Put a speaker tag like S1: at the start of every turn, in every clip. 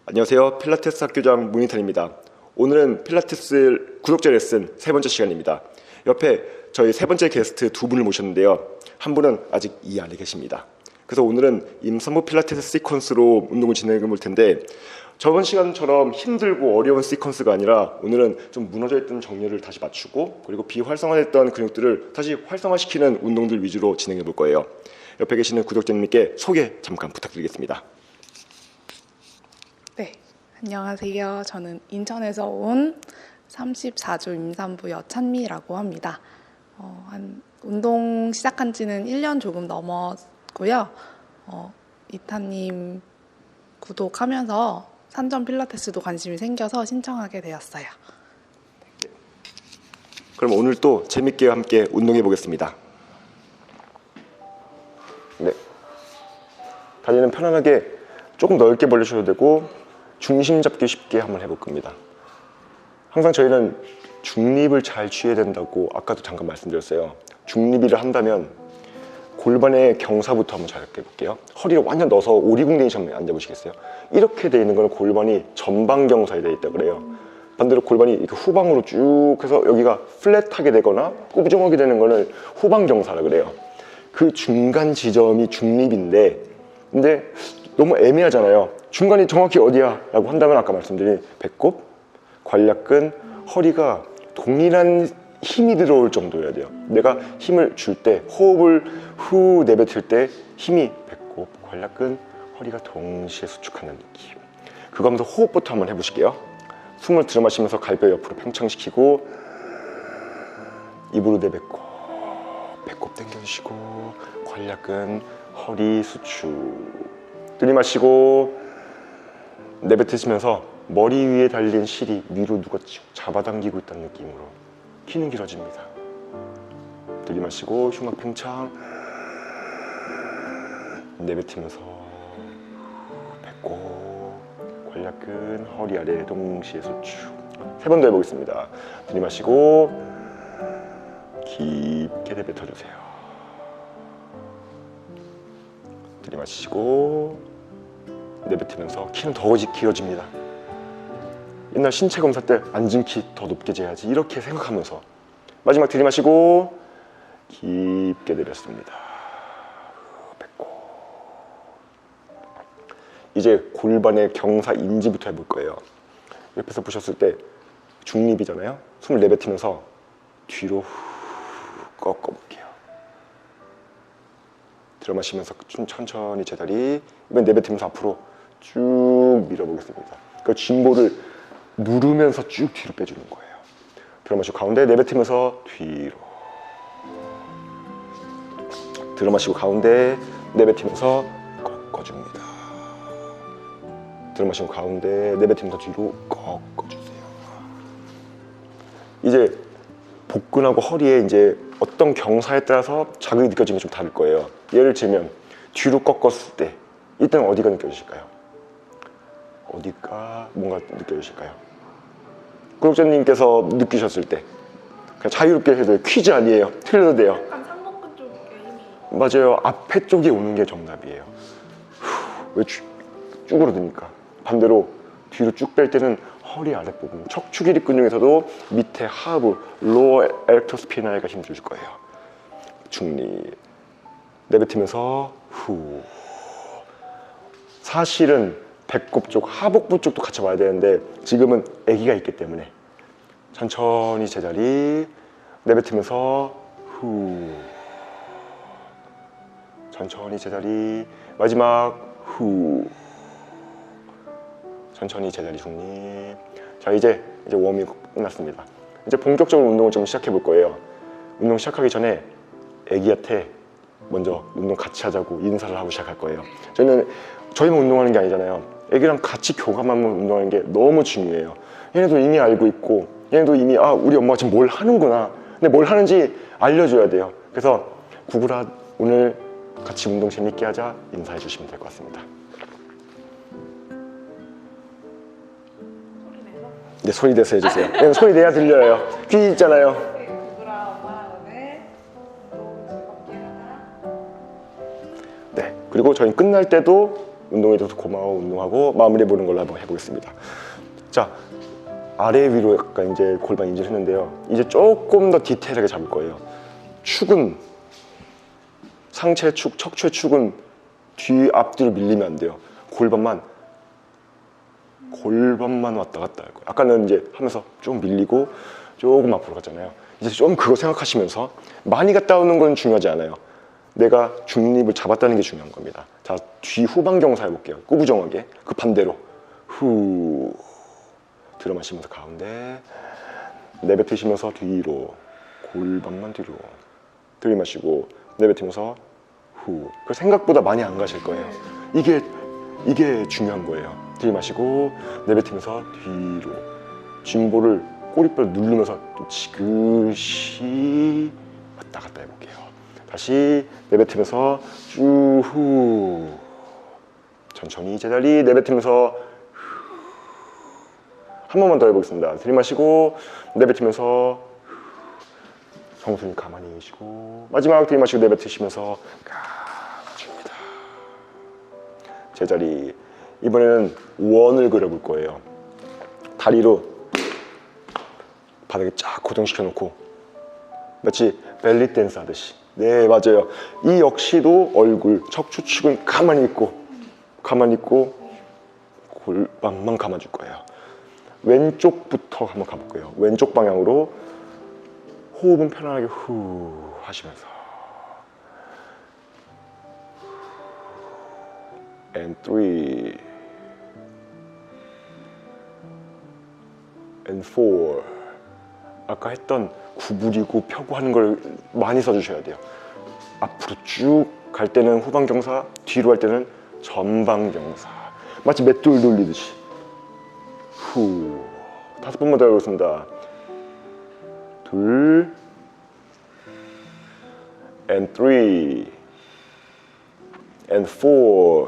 S1: 안녕하세요. 필라테스 학교장 문희탄입니다. 오늘은 필라테스 구독자 레슨 세 번째 시간입니다. 옆에 저희 세 번째 게스트 두 분을 모셨는데요. 한 분은 아직 이 안에 계십니다. 그래서 오늘은 임산부 필라테스 시퀀스로 운동을 진행해 볼 텐데 저번 시간처럼 힘들고 어려운 시퀀스가 아니라 오늘은 좀 무너져 있던 정렬을 다시 맞추고 그리고 비활성화됐던 근육들을 다시 활성화시키는 운동들 위주로 진행해 볼 거예요. 옆에 계시는 구독자님께 소개 잠깐 부탁드리겠습니다.
S2: 네, 안녕하세요. 저는 인천에서 온 34주 임산부 여찬미라고 합니다. 운동 시작한 지는 1년 조금 넘었고요. 이타님 구독하면서 산전 필라테스도 관심이 생겨서 신청하게 되었어요.
S1: 그럼 오늘 또 재밌게 함께 운동해 보겠습니다. 네, 다리는 편안하게 조금 넓게 벌리셔도 되고 중심 잡기 쉽게 한번 해볼 겁니다. 항상 저희는 중립을 잘 취해야 된다고 아까도 잠깐 말씀드렸어요. 중립이를 한다면 골반의 경사부터 한번 잘 해볼게요. 허리를 완전 넣어서 오리궁뎅이처럼 앉아보시겠어요? 이렇게 돼 있는 거는 골반이 전방 경사에 돼 있다 그래요. 반대로 골반이 이렇게 후방으로 쭉 해서 여기가 플랫하게 되거나 꾸부정하게 되는 거는 후방 경사라 그래요. 그 중간 지점이 중립인데 근데 너무 애매하잖아요. 중간이 정확히 어디야? 라고 한다면 아까 말씀드린 배꼽, 관략근, 허리가 동일한 힘이 들어올 정도여야 돼요. 내가 힘을 줄 때 호흡을 후 내뱉을 때 힘이 배꼽, 관략근, 허리가 동시에 수축하는 느낌. 그거 하면서 호흡부터 한번 해보실게요. 숨을 들여 마시면서 갈비뼈 옆으로 팽창시키고 입으로 내뱉고 배꼽 당겨주시고 관략근, 허리 수축. 들이마시고 내뱉으시면서 머리 위에 달린 실이 위로 누가 잡아당기고 있다는 느낌으로 키는 길어집니다. 들이마시고 흉곽 팽창 내뱉으면서 배꼽, 관략근, 허리 아래 동시에 수축. 세 번 더 해보겠습니다. 들이마시고 깊게 내뱉어주세요. 들이마시고 내뱉으면서 키는 더 길어집니다. 옛날 신체 검사 때 앉은 키 더 높게 재야지 이렇게 생각하면서 마지막 들이마시고 깊게 내뱉습니다. 뱉고 이제 골반의 경사 인지부터 해볼 거예요. 옆에서 보셨을 때 중립이잖아요. 숨을 내뱉으면서 뒤로 꺾어볼게요. 들어 마시면서 좀 천천히 제자리 이번 내뱉으면서 앞으로 쭉 밀어보겠습니다. 그 진보를 누르면서 쭉 뒤로 빼주는 거예요. 들어 마시고 가운데 내뱉으면서 뒤로 들어 마시고 가운데 내뱉으면서 꺾어줍니다. 들어 마시고 가운데 내뱉으면서 뒤로 꺾어주세요. 이제 복근하고 허리에 이제 어떤 경사에 따라서 자극이 느껴지는 게 좀 다를 거예요. 예를 들면 뒤로 꺾었을 때 이때는 어디가 느껴지실까요? 어디가 뭔가 느껴지실까요? 구독자님께서 느끼셨을 때 그냥 자유롭게 해도 돼요. 퀴즈 아니에요. 틀려도 돼요.
S2: 약간 상복근 쪽에 힘이
S1: 맞아요. 앞에 쪽에 오는 게 정답이에요. 왜 쭈그러드니까. 반대로 뒤로 쭉 뺄 때는 허리 아랫부분 척추기립 근육에서도 밑에 하부 로어 엘렉트로스피나이가 힘줄 거예요. 중립 내뱉으면서 후. 사실은 배꼽 쪽, 하복부 쪽도 같이 와야 되는데 지금은 아기가 있기 때문에 천천히 제자리 내뱉으면서 후. 천천히 제자리 마지막 후. 천천히 제자리 중립. 자 이제 웜이 끝났습니다. 이제 본격적으로 운동을 좀 시작해 볼 거예요. 운동 시작하기 전에 아기한테 먼저 운동 같이 하자고 인사를 하고 시작할 거예요. 저희만 운동하는 게 아니잖아요. 아기랑 같이 교감하면 운동하는 게 너무 중요해요. 얘네도 이미 알고 있고 얘네도 이미 우리 엄마가 지금 뭘 하는구나. 근데 뭘 하는지 알려줘야 돼요. 그래서 구글아 오늘 같이 운동 재밌게 하자 인사해 주시면 될 것 같습니다. 네, 소리 내서 해주세요. 왜냐면 소리 내야 들려요. 귀 있잖아요.
S2: 누구랑 엄마랑 오늘 운동 즐겁게 하자.
S1: 네, 그리고 저희 끝날 때도 운동해줘서 고마워 운동하고 마무리해보는 걸로 한번 해보겠습니다. 자, 아래 위로 약간 이제 골반 인지를 했는데요. 이제 조금 더 디테일하게 잡을 거예요. 축은 상체 축, 척추의 축은 뒤 앞뒤로 밀리면 안 돼요. 골반만 왔다 갔다 할 거예요. 아까는 이제 하면서 좀 밀리고 조금 앞으로 갔잖아요. 이제 좀 그거 생각하시면서 많이 갔다 오는 건 중요하지 않아요. 내가 중립을 잡았다는 게 중요한 겁니다. 자, 뒤 후방 경사 해볼게요. 꾸부정하게. 그 반대로 후 들어 마시면서 가운데 내뱉으시면서 뒤로 골반만 뒤로 들이마시고 내뱉으면서 후. 그 생각보다 많이 안 가실 거예요. 이게 중요한 거예요. 들이마시고 내뱉으면서 뒤로 진보를 꼬리뼈 누르면서 또 지그시 왔다 갔다 해볼게요. 다시 내뱉으면서 쭉 후. 천천히 제자리 내뱉으면서 한 번만 더 해보겠습니다. 들이마시고 내뱉으면서 정수님 가만히 계시고 마지막 들이마시고 내뱉으시면서 가줍니다. 제자리. 이번에는 원을 그려볼 거예요. 다리로 바닥에 쫙 고정시켜 놓고 마치 벨리 댄스 하듯이. 네, 맞아요. 이 역시도 얼굴, 척추 축은 가만히 있고 골반만 감아줄 거예요. 왼쪽부터 한번 가볼게요. 왼쪽 방향으로 호흡은 편안하게 후 하시면서 and 3 and 4 아까 했던 구부리고 펴고 하는 걸 많이 써주셔야 돼요. 앞으로 쭉 갈 때는 후방 경사, 뒤로 할 때는 전방 경사. 마치 맷돌 돌리듯이 후. 5번만 더 해보겠습니다. 둘 and 3 and 4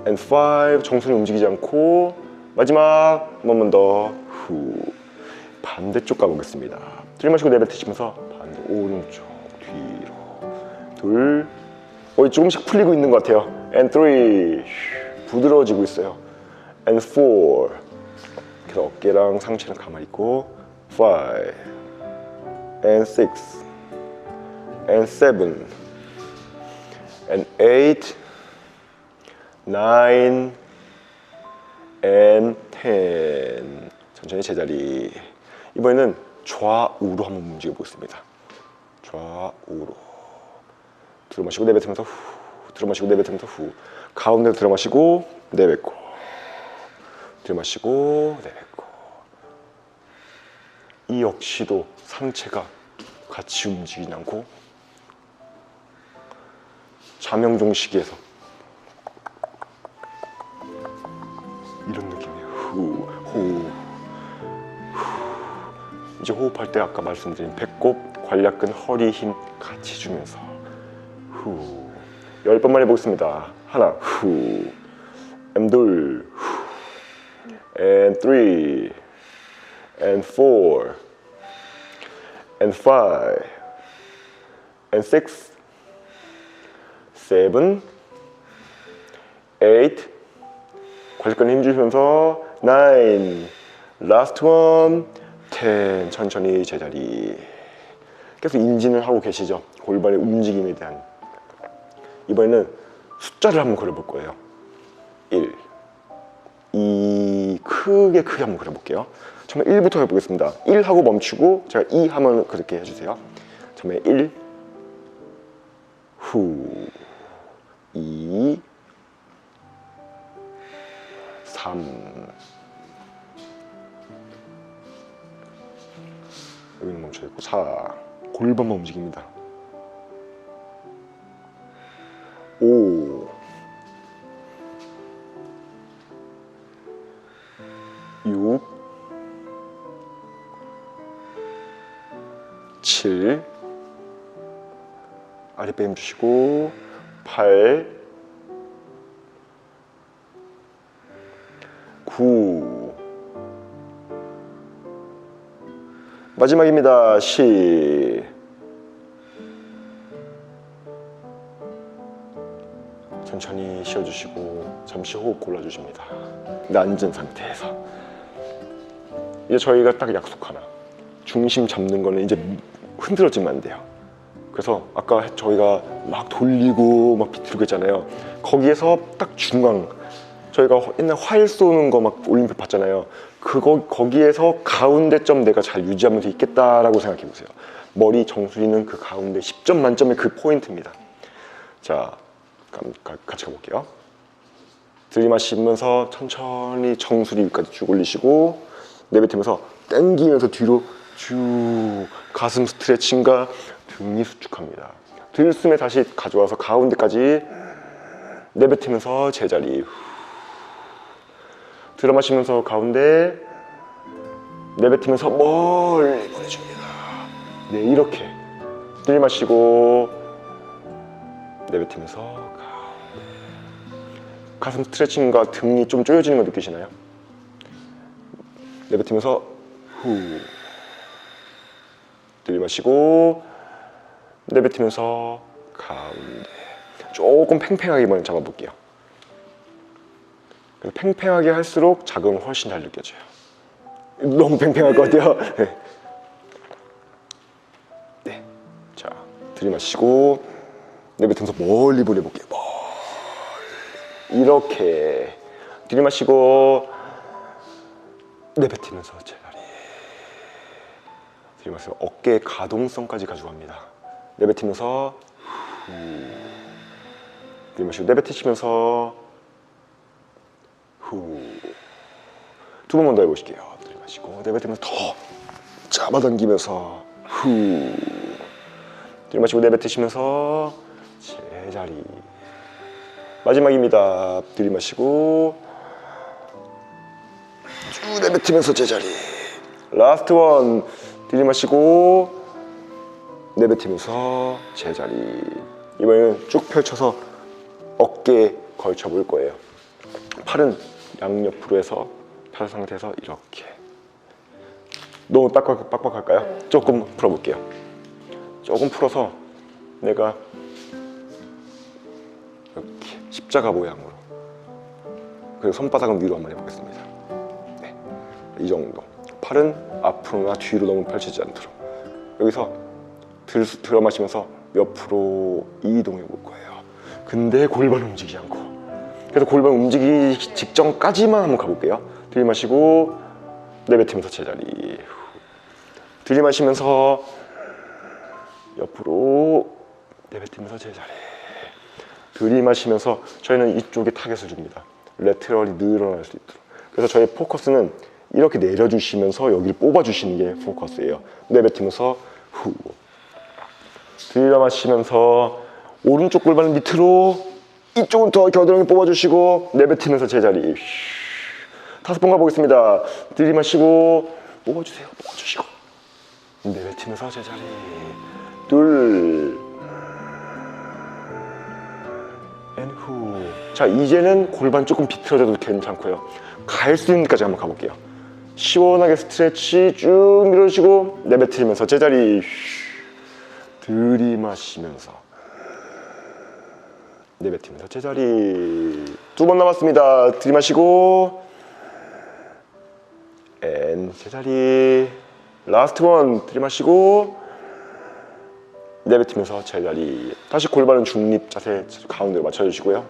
S1: and 5. 정수는 움직이지 않고 마지막 한 번만 더 후. 반대쪽 가보겠습니다. 들이마시고 내뱉으시면서 반대 오른쪽 뒤로 둘. 조금씩 풀리고 있는 것 같아요. and 3 부드러워지고 있어요. and 4 그래서 어깨랑 상체는 가만히 있고 5 and 6 and 7 and 8 9 and 10. 천천히 제자리. 이번에는 좌우로 한번 움직여 보겠습니다. 좌우로 들어마시고 내뱉으면서 후. 들어마시고 내뱉으면서 후. 가운데로 들어마시고 내뱉고 들어마시고 내뱉고. 이 역시도 상체가 같이 움직이지 않고 자명종식에서 이런 느낌이에요. 후, 후. 이제 호흡할 때 아까 말씀드린 배꼽, 관략근, 허리 힘 같이 주면서 후. 10번만 해보겠습니다. 하나, 후. and 둘, 후. and 3 and 4 and 5 and 6 7 8 관략근에 힘 주시면서 9 last one 10. 천천히 제자리. 계속 인진을 하고 계시죠? 골반의 움직임에 대한. 이번에는 숫자를 한번 그려볼 거예요. 1 2 크게 한번 그려볼게요. 처음에 1부터 해보겠습니다. 1 하고 멈추고 제가 2 하면 그렇게 해주세요. 처음에 1 후 2 3 여기는 멈춰있고 4 골반만 움직입니다. 5 6 7 아랫배 힘 주시고 8 9 마지막입니다. 10 천천히 많이 쉬어주시고 잠시 호흡 골라주십니다. 앉은 상태에서 이제 저희가 딱 약속 하나, 중심 잡는 거는 이제 흔들어지면 안 돼요. 그래서 아까 저희가 막 돌리고 막 비틀고 했잖아요. 거기에서 딱 중앙, 저희가 옛날 활 쏘는 거 막 올림픽 봤잖아요. 거기에서 가운데점 내가 잘 유지하면 돼 있겠다라고 생각해 보세요. 머리 정수리는 그 가운데 10점 만점의 그 포인트입니다. 자, 같이 가볼게요. 들이마시면서 천천히 정수리 위까지 쭉 올리시고, 내뱉으면서 당기면서 뒤로 쭉 가슴 스트레칭과 등이 수축합니다. 들숨에 다시 가져와서 가운데까지 내뱉으면서 제자리. 들어 마시면서 가운데, 내뱉으면서 멀리 보내줍니다. 네, 이렇게 들이마시고 내뱉으면서 가운데. 가슴 스트레칭과 등이 좀 조여지는 거 느끼시나요? 내뱉으면서 후. 들이마시고 내뱉으면서 가운데. 조금 팽팽하게 이번엔 잡아볼게요. 팽팽하게 할수록 자극은 훨씬 잘 느껴져요. 너무 팽팽할 것 같아요. 네. 네. 자, 들이마시고 내뱉으면서 멀리 보내볼게요. 멀리. 이렇게 들이마시고 내뱉으면서 제자리. 들이마시고 어깨의 가동성까지 가져갑니다. 내뱉으면서 후. 들이마시고 내뱉으시면서 후. 두 번만 더 해보실게요. 들이마시고 내뱉으면서 더 잡아당기면서 후. 들이마시고 내뱉으시면서 제자리. 마지막입니다. 들이마시고 쭉 내뱉으면서 제자리. 라스트 원. 들이마시고 내뱉으면서 제자리. 이번에는 쭉 펼쳐서 어깨에 걸쳐 볼 거예요. 팔은 양옆으로 해서 펴 상태에서 이렇게. 너무 빡빡할까요? 조금 풀어볼게요. 조금 풀어서 내가 이렇게 십자가 모양으로, 그리고 손바닥은 위로 한번 해보겠습니다. 네, 이 정도. 팔은 앞으로나 뒤로 너무 펼치지 않도록. 여기서 들어 마시면서 옆으로 이동해 볼 거예요. 근데 골반 움직이지 않고. 그래서 골반 움직이기 직전까지만 한번 가볼게요. 들이마시고 내뱉으면서 제자리. 들이마시면서 옆으로, 내뱉으면서 제자리. 들이마시면서 저희는 이쪽에 타겟을 줍니다. 레터럴이 늘어날 수 있도록. 그래서 저희 포커스는 이렇게 내려주시면서 여기를 뽑아주시는 게 포커스예요. 내뱉으면서 후. 들이마시면서 오른쪽 골반을 밑으로, 이쪽은 더 겨드랑이 뽑아주시고 내뱉으면서 제자리. 5번 가보겠습니다. 들이마시고 뽑아주세요. 뽑아주시고 내뱉으면서 제자리. 둘. 앤 후. 자, 이제는 골반 조금 비틀어져도 괜찮고요. 갈 수 있는 데까지 한번 가볼게요. 시원하게 스트레치 쭉 밀어주시고 내뱉으면서 제자리. 들이마시면서 내뱉으면서 제자리. 2번 남았습니다. 들이마시고 앤 제자리. 라스트 원. 들이마시고 내뱉으면서 제자리. 다시 골반은 중립 자세 가운데로 맞춰주시고요.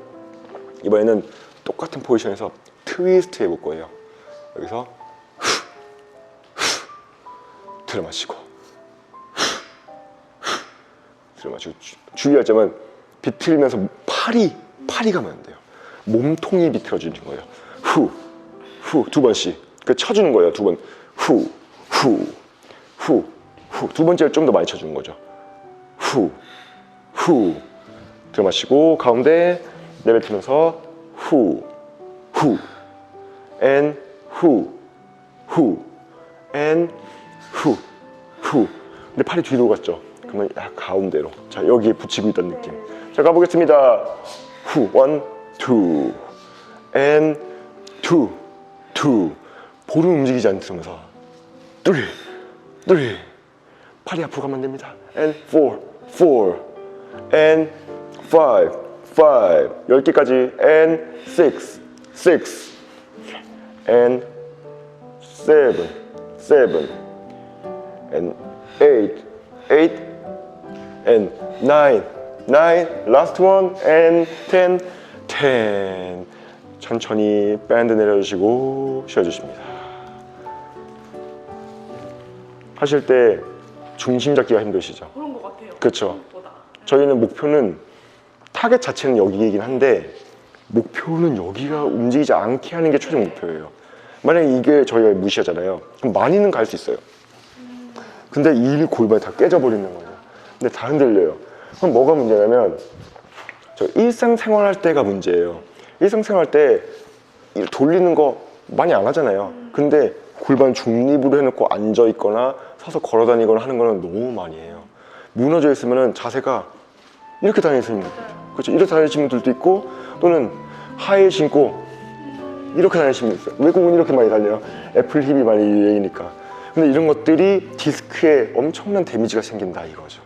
S1: 이번에는 똑같은 포지션에서 트위스트 해볼 거예요. 여기서 들어마시고 들어마시고. 주의할 점은 비틀면서 팔이 가면 안 돼요. 몸통이 비틀어지는 거예요. 후, 후. 2번씩. 그 쳐주는 거예요. 2번. 후, 후, 후, 후. 2번째를 좀 더 많이 쳐주는 거죠. 후, 후. 들어마시고 가운데 내뱉으면서 후, 후, 앤 후, 후, 앤 후, 후. 근데 팔이 뒤로 갔죠. 그러면 약 가운데로. 자, 여기에 붙이고 있다는 느낌. 자, 가보겠습니다. 후, 원, 투, 앤 투, 투. 볼은 움직이지 않으면서 둘, 둘. 팔이 앞으로 가면 됩니다. 앤 4, 4, 앤 5, 5 10개까지 and 6 and 7 and 8 and 9 last one and 10 천천히 밴드 내려주시고 쉬어주십니다. 하실 때 중심 잡기가 힘드시죠?
S2: 그런 것 같아요.
S1: 그렇죠.
S2: 보다.
S1: 저희는 목표는 타겟 자체는 여기이긴 한데 목표는 여기가 움직이지 않게 하는 게 최종 목표예요. 만약에 이게 저희가 무시하잖아요. 그럼 많이는 갈 수 있어요. 근데 이 골반이 다 깨져버리는 거예요. 근데 다 흔들려요. 그럼 뭐가 문제냐면 저 일상생활 할 때가 문제예요. 일상생활 때 돌리는 거 많이 안 하잖아요. 근데 골반 중립으로 해놓고 앉아 있거나 서서 걸어 다니거나 하는 거는 너무 많이 해요. 무너져 있으면 자세가 이렇게 다니시는 분들, 그렇죠? 이렇게 다니시는 분들도 있고 또는 하이 신고 이렇게 다니시는 분들 있어요. 외국은 이렇게 많이 달려요. 애플 힙이 많이 유행이니까. 근데 이런 것들이 디스크에 엄청난 데미지가 생긴다 이거죠.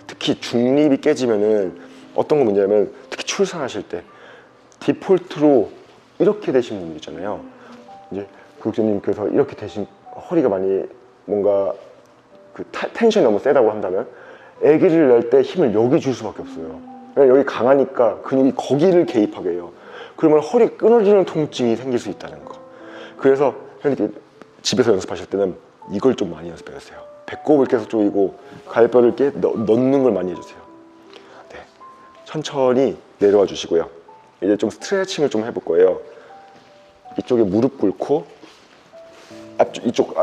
S1: 특히 중립이 깨지면은 어떤 거 문제냐면 특히 출산하실 때 디폴트로 이렇게 되신 분들 있잖아요. 이제 구독자님께서 이렇게 되신 허리가 많이 뭔가 그 텐션이 너무 세다고 한다면 아기를 낳을 때 힘을 여기 줄 수밖에 없어요. 왜냐면 여기 강하니까 근육이 거기를 개입하게 해요. 그러면 허리 끊어지는 통증이 생길 수 있다는 거. 그래서 이렇게 집에서 연습하실 때는 이걸 좀 많이 연습해 주세요. 배꼽을 계속 조이고 가위뼈를 이렇게 넣는 걸 많이 해주세요. 네. 천천히 내려와 주시고요. 이제 좀 스트레칭을 좀 해볼 거예요. 이쪽에 무릎 꿇고 앞쪽 이쪽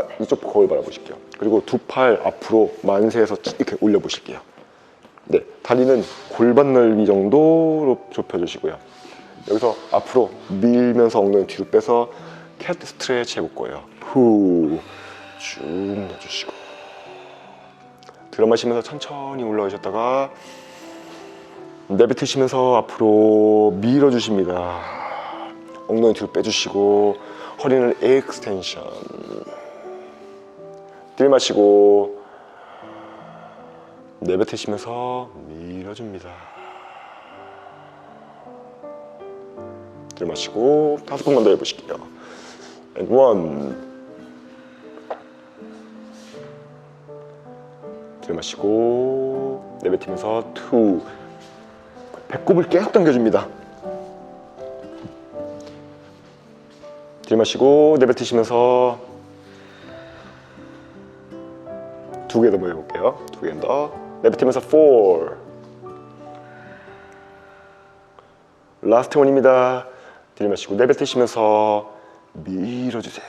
S1: 거울 바라보실게요. 그리고 두 팔 앞으로 만세해서 이렇게 올려 보실게요. 네, 다리는 골반 넓이 정도로 좁혀 주시고요. 여기서 앞으로 밀면서 엉덩이 뒤로 빼서 캣 스트레치 해볼 거예요. 후, 쭉 내주시고 들어 마시면서 천천히 올라오셨다가 내뱉으시면서 앞으로 밀어주십니다. 엉덩이 뒤로 빼주시고 허리는 익스텐션. 들이마시고 내뱉으시면서 밀어줍니다. 들이마시고 5번만 더 해보실게요. And 1. 들이마시고 내뱉으면서 2. 배꼽을 계속 당겨줍니다. 들이마시고 내뱉으시면서 2개 더 해볼게요. 2개 더. 내뱉으면서 4. 라스트 원입니다. 들이마시고 내뱉으시면서 밀어주세요.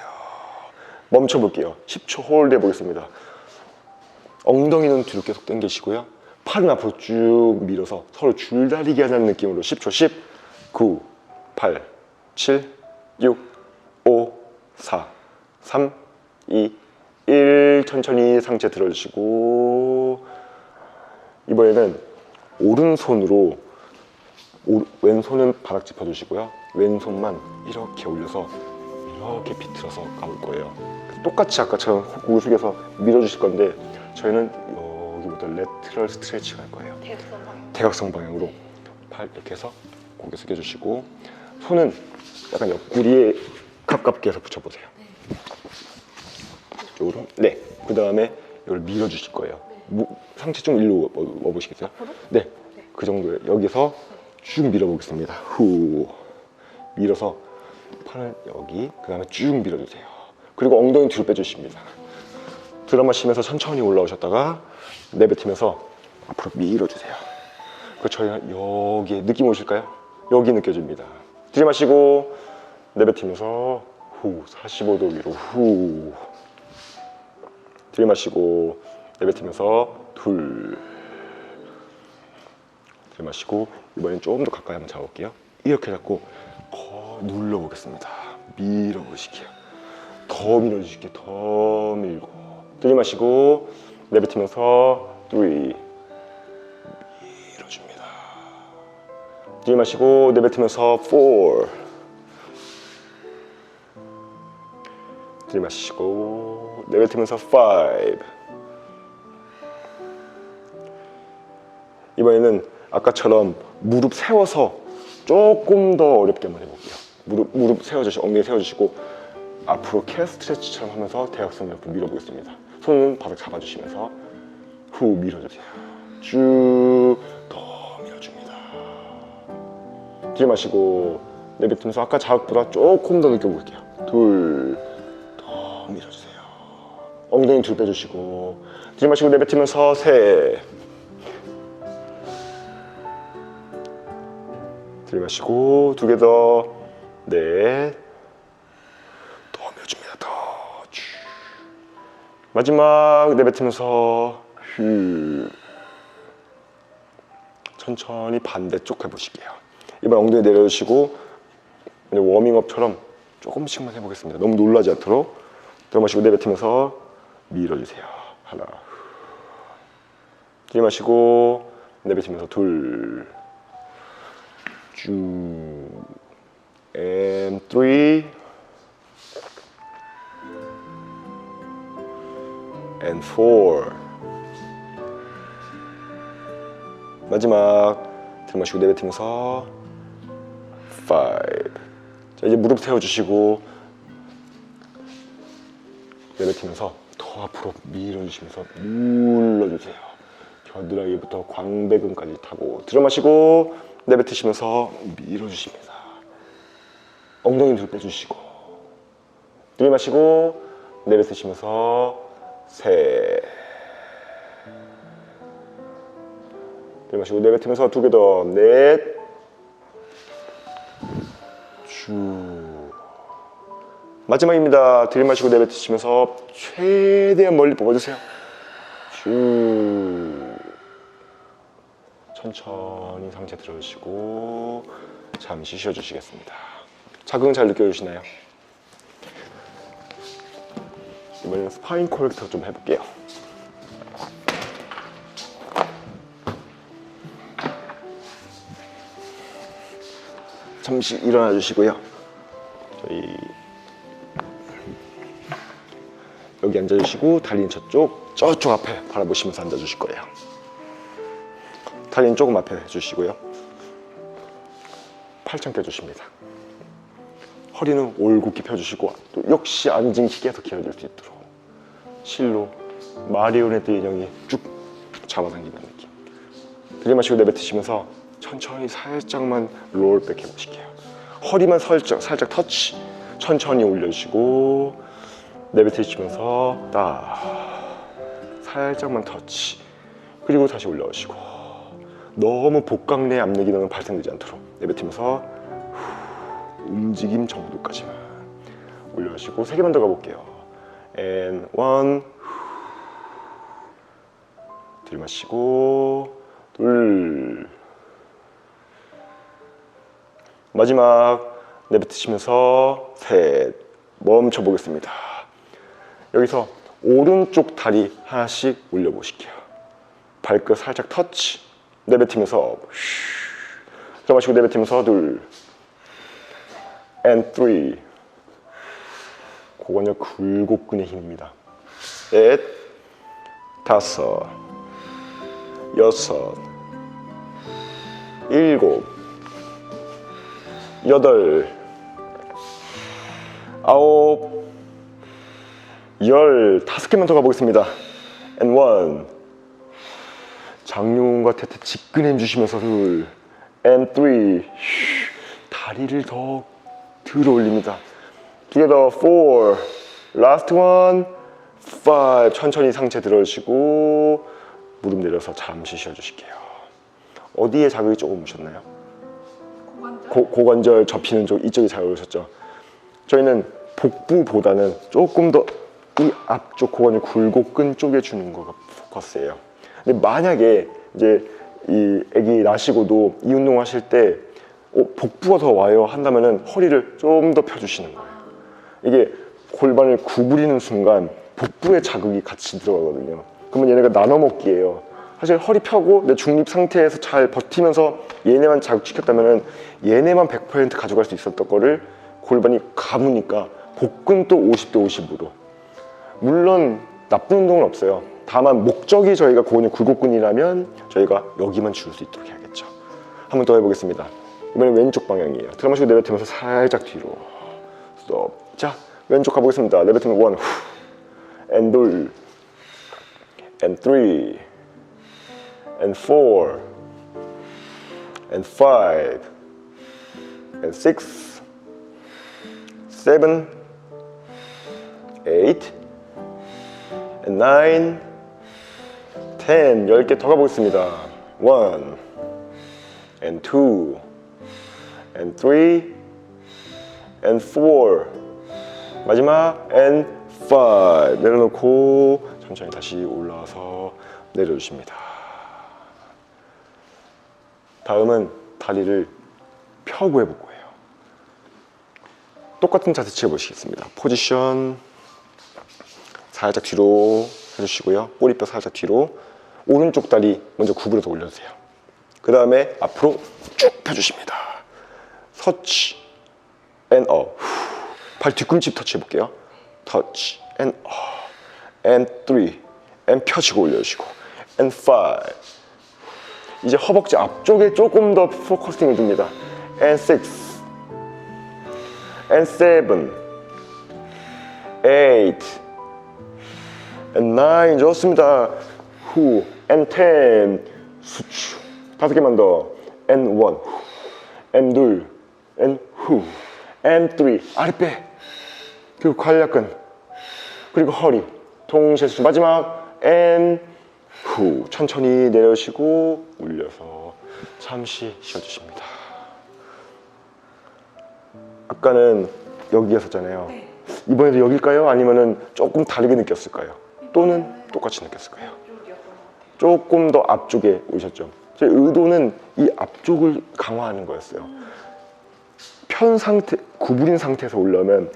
S1: 멈춰볼게요. 10초 홀드 해보겠습니다. 엉덩이는 뒤로 계속 당기시고요. 팔은 앞으로 쭉 밀어서 서로 줄다리기 하는 느낌으로 10초. 10, 9, 8, 7, 6, 5, 4, 3, 2, 1. 천천히 상체 들어주시고 이번에는 오른손으로 왼손은 바닥 짚어주시고요. 왼손만 이렇게 올려서 이렇게 비틀어서 가볼 거예요. 똑같이 아까처럼 고개 숙여서 밀어주실 건데 저희는 여기부터 레트럴 스트레칭 할 거예요. 대각선 방향으로 팔 이렇게 해서 고개 숙여주시고 손은 약간 옆구리에 가깝게 해서 붙여보세요. 이쪽으로. 네. 그 다음에 이걸 밀어주실 거예요. 상체 좀 일로 와보시겠어요? 네. 그 정도에 여기서 쭉 밀어보겠습니다. 후. 밀어서 팔을 여기, 그 다음에 쭉 밀어주세요. 그리고 엉덩이 뒤로 빼주십니다. 들어 마시면서 천천히 올라오셨다가 내뱉으면서 앞으로 밀어주세요. 그 저희가 여기 느낌 오실까요? 여기 느껴집니다. 들이마시고 내뱉으면서 후 45도 위로 후 들이마시고 내뱉으면서 둘 들이마시고 이번엔 조금 더 가까이 한번 잡아볼게요. 이렇게 잡고 눌러보겠습니다. 밀어보실게요. 더 밀어주실게요. 더 밀고 들이마시고 내뱉으면서 3 밀어줍니다. 들이마시고 내뱉으면서 4 들이마시고 내뱉으면서 5 이번에는 아까처럼 무릎 세워서 조금 더 어렵게 한번 해볼게요. 무릎 세워주시고 엉덩이 세워주시고 앞으로 calf 스트레치처럼 하면서 대각선을 옆으로 밀어보겠습니다. 손은 바닥 잡아주시면서 후 밀어주세요. 쭉 더 밀어줍니다. 들이마시고 내뱉으면서 아까 자극보다 조금 더 느껴볼게요. 둘, 더 밀어주세요. 엉덩이 둘 빼주시고 들이마시고 내뱉으면서 셋, 들이마시고 두 개 더, 넷, 더 밀어줍니다. 더 쭉. 마지막 내뱉으면서 후. 천천히 반대쪽 해보실게요. 이번 엉덩이 내려주시고 워밍업처럼 조금씩만 해보겠습니다. 너무 놀라지 않도록 들어마시고 내뱉으면서 밀어주세요. 하나, 들이마시고 내뱉으면서 둘, 쭉, and three, and four. 마지막 들이마시고 내뱉으면서 five. 자, 이제 무릎 세워주시고 내뱉으면서 더 앞으로 밀어주시면서 눌러주세요. 겨드랑이부터 광배근까지 타고 들어마시고 내뱉으시면서 밀어주십니다. 엉덩이 둘 빼주시고 들이마시고 내뱉으시면서 셋, 들이마시고 내뱉으면서 두 개 더, 넷, 쭉. 마지막입니다. 들이마시고 내뱉으시면서 최대한 멀리 뽑아주세요. 쭉. 천천히 상체 들어주시고 잠시 쉬어주시겠습니다. 자극은 잘 느껴지시나요? 이번에는 스파인 코렉터 좀 해볼게요. 잠시 일어나 주시고요. 저희 여기 앉아주시고 다리는 저쪽 앞에 바라보시면서 앉아주실 거예요. 다리는 조금 앞에 해주시고요. 팔짱 껴주십니다. 허리는 올곧게 펴주시고 또 역시 앉은 기계가 더 길어질 수 있도록 실로 마리오네트 인형이 쭉 잡아당기는 느낌. 들이마시고 내뱉으시면서 천천히 살짝만 롤백 해보실게요. 허리만 살짝 터치. 천천히 올려주시고 내뱉으시면서 딱 살짝만 터치. 그리고 다시 올려주시고 너무 복강 내 압력이 너무 발생되지 않도록 내뱉으면서 움직임 정도까지만 올려주시고 3개만 더 가볼게요. and one, 들이마시고 둘, 마지막 내뱉으시면서 셋, 멈춰 보겠습니다. 여기서 오른쪽 다리 하나씩 올려보실게요. 발끝 살짝 터치. 내뱉으면서 들어마시고 내뱉으면서 둘, and three. 고관절 굴곡근의 힘입니다. 넷, 다섯, 여섯, 일곱, 여덟, 아홉, 열. 5개만 더 가보겠습니다. and one. 장요근과 태태 직근에 힘 주시면서 둘, and three. 다리를 더 들어 올립니다. 2개 더, four, last one, five. 천천히 상체 들어주시고 무릎 내려서 잠시 쉬어주실게요. 어디에 자극이 조금 오셨나요? 고관절 접히는 쪽, 이쪽이 잘 오셨죠? 저희는 복부보다는 조금 더 이 앞쪽 고관절 굴곡근 쪽에 주는 거가 포커스예요. 근데 만약에 이제 이 아기 나시고도 이 운동 하실 때 복부가 더 와요 한다면은 허리를 좀 더 펴주시는 거예요. 이게 골반을 구부리는 순간 복부에 자극이 같이 들어가거든요. 그러면 얘네가 나눠 먹기예요. 사실 허리 펴고 내 중립 상태에서 잘 버티면서 얘네만 자극시켰다면은 얘네만 100% 가져갈 수 있었던 거를 골반이 감으니까 복근도 50대 50으로. 물론 나쁜 운동은 없어요. 다만 목적이 저희가 고관절 굴곡근이라면 저희가 여기만 줄 수 있도록 해야겠죠. 한 번 더 해보겠습니다. 이번엔 왼쪽 방향이에요. 들어마시고 내뱉으면서 살짝 뒤로. 스톱. 자, 왼쪽 가보겠습니다. 내뱉으면 원, and 둘, and three, and four, and five, and six, seven, eight, and nine, 10. 10개 더 가보겠습니다. one, and two, and three, and four. 마지막 and five. 내려놓고 천천히 다시 올라와서 내려주십니다. 다음은 다리를 펴고 해볼 거예요. 똑같은 자세 취해보시겠습니다. 포지션 살짝 뒤로 해주시고요. 꼬리뼈 살짝 뒤로. 오른쪽 다리 먼저 구부려서 올려주세요. 그 다음에 앞으로 쭉 펴주십니다. 터치 and up. 발 뒤꿈치 터치 해볼게요. 터치 and up, and three, and 펴시고 올려주시고, and five. 이제 허벅지 앞쪽에 조금 더 포커싱을 줍니다. and six, and seven, eight, and nine. 좋습니다. 후, and ten. 수축. 5개만 더. and one, and 둘, and 후, and three. 아랫배. 그리고 관략근. 그리고 허리. 동시에 수축. 마지막 and 후. 천천히 내려오시고 올려서 잠시 쉬어주십니다. 아까는 여기였었잖아요.
S2: 네.
S1: 이번에도 여길까요? 아니면은 조금 다르게 느꼈을까요? 또는 똑같이 느꼈을까요? 조금 더 앞쪽에 오셨죠. 제 의도는 이 앞쪽을 강화하는 거였어요. 편 상태, 구부린 상태에서 올라오면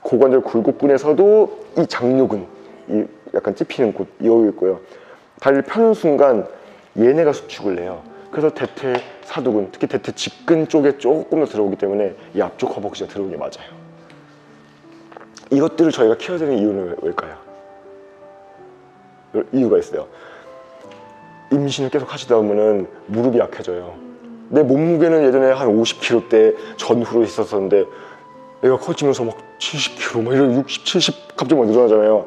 S1: 고관절 굴곡근에서도 이 장요근, 이 약간 찝히는 곳 여기 있고요. 다리를 펴는 순간 얘네가 수축을 해요. 그래서 대퇴 사두근, 특히 대퇴 직근 쪽에 조금 더 들어오기 때문에 이 앞쪽 허벅지가 들어오는 게 맞아요. 이것들을 저희가 키워야 되는 이유는 왜일까요? 이유가 있어요. 임신을 계속 하시다 보면은 무릎이 약해져요. 내 몸무게는 예전에 한 50kg대 전후로 있었었는데 애가 커지면서 막 70kg, 막 이런 60, 70 갑자기 막 늘어나잖아요.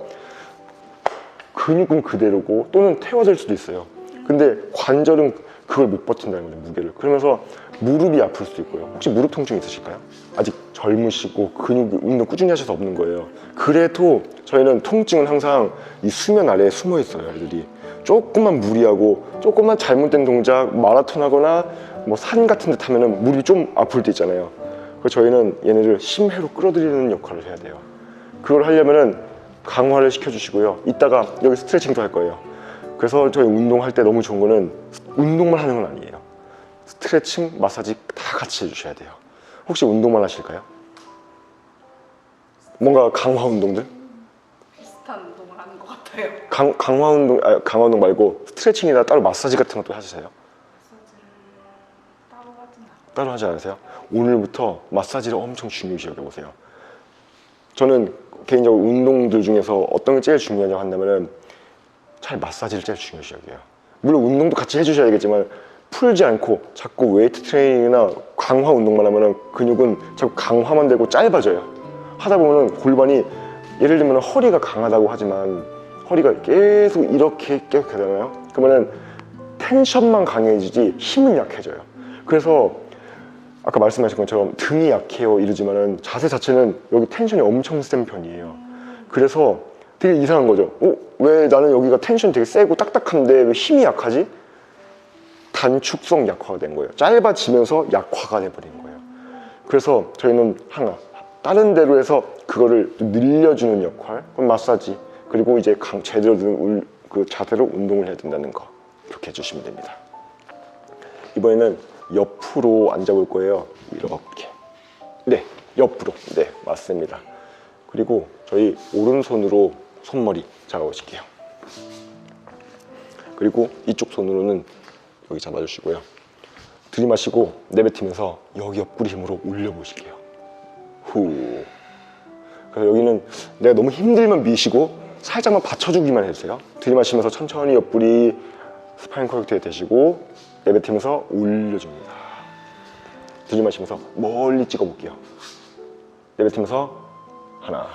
S1: 근육은 그대로고 또는 퇴화될 수도 있어요. 근데 관절은 그걸 못 버틴다는 거예요, 무게를. 그러면서 무릎이 아플 수도 있고요. 혹시 무릎 통증 있으실까요? 아직 젊으시고 근육 운동 꾸준히 하셔서 없는 거예요. 그래도 저희는 통증은 항상 이 수면 아래에 숨어 있어요, 애들이. 조금만 무리하고 조금만 잘못된 동작, 마라톤 하거나 뭐 산 같은 데 타면은 무릎이 좀 아플 때 있잖아요. 그래서 저희는 얘네를 심해로 끌어들이는 역할을 해야 돼요. 그걸 하려면은 강화를 시켜주시고요. 이따가 여기 스트레칭도 할 거예요. 그래서 저희 운동할 때 너무 좋은 거는 운동만 하는 건 아니에요. 스트레칭, 마사지 다 같이 해주셔야 돼요. 혹시 운동만 하실까요? 뭔가 강화 운동들?
S2: 비슷한 운동을 하는 것 같아요.
S1: 강화 운동 말고 스트레칭이나 따로 마사지 같은 것도 하시세요?
S2: 마사지를 따로 하진 않아요.
S1: 따로 하지 않으세요? 오늘부터 마사지를 엄청 중요시 여겨보세요. 저는 개인적으로 운동들 중에서 어떤 게 제일 중요하냐고 한다면은 차라리 마사지를 제일 중요시 여겨요. 물론 운동도 같이 해주셔야겠지만 풀지 않고 자꾸 웨이트 트레이닝이나 강화 운동만 하면은 근육은 자꾸 강화만 되고 짧아져요. 하다 보면은 골반이 예를 들면 허리가 강하다고 하지만 허리가 계속 이렇게 되잖아요. 그러면은 텐션만 강해지지 힘은 약해져요. 그래서 아까 말씀하신 것처럼 등이 약해요 이러지만은 자세 자체는 여기 텐션이 엄청 센 편이에요. 그래서 되게 이상한 거죠. 왜 나는 여기가 텐션이 되게 세고 딱딱한데 왜 힘이 약하지? 단축성 약화가 된 거예요. 짧아지면서 약화가 돼버린 거예요. 그래서 저희는 하나 다른 데로 해서 그거를 늘려주는 역할, 그럼 마사지, 그리고 이제 제대로 된 그 자세로 운동을 해야 된다는 거 이렇게 해주시면 됩니다. 이번에는 옆으로 앉아볼 거예요. 이렇게. 네, 옆으로. 네, 맞습니다. 그리고 저희 오른손으로 손머리 잡아보실게요. 그리고 이쪽 손으로는 여기 잡아주시고요. 들이마시고 내뱉으면서 여기 옆구리 힘으로 올려보실게요. 후. 그래서 여기는 내가 너무 힘들면 미시고 살짝만 받쳐주기만 해주세요. 들이마시면서 천천히 옆구리 스파인 콜렉터에 대시고 내뱉으면서 올려줍니다. 들이마시면서 멀리 찍어볼게요. 내뱉으면서 하나,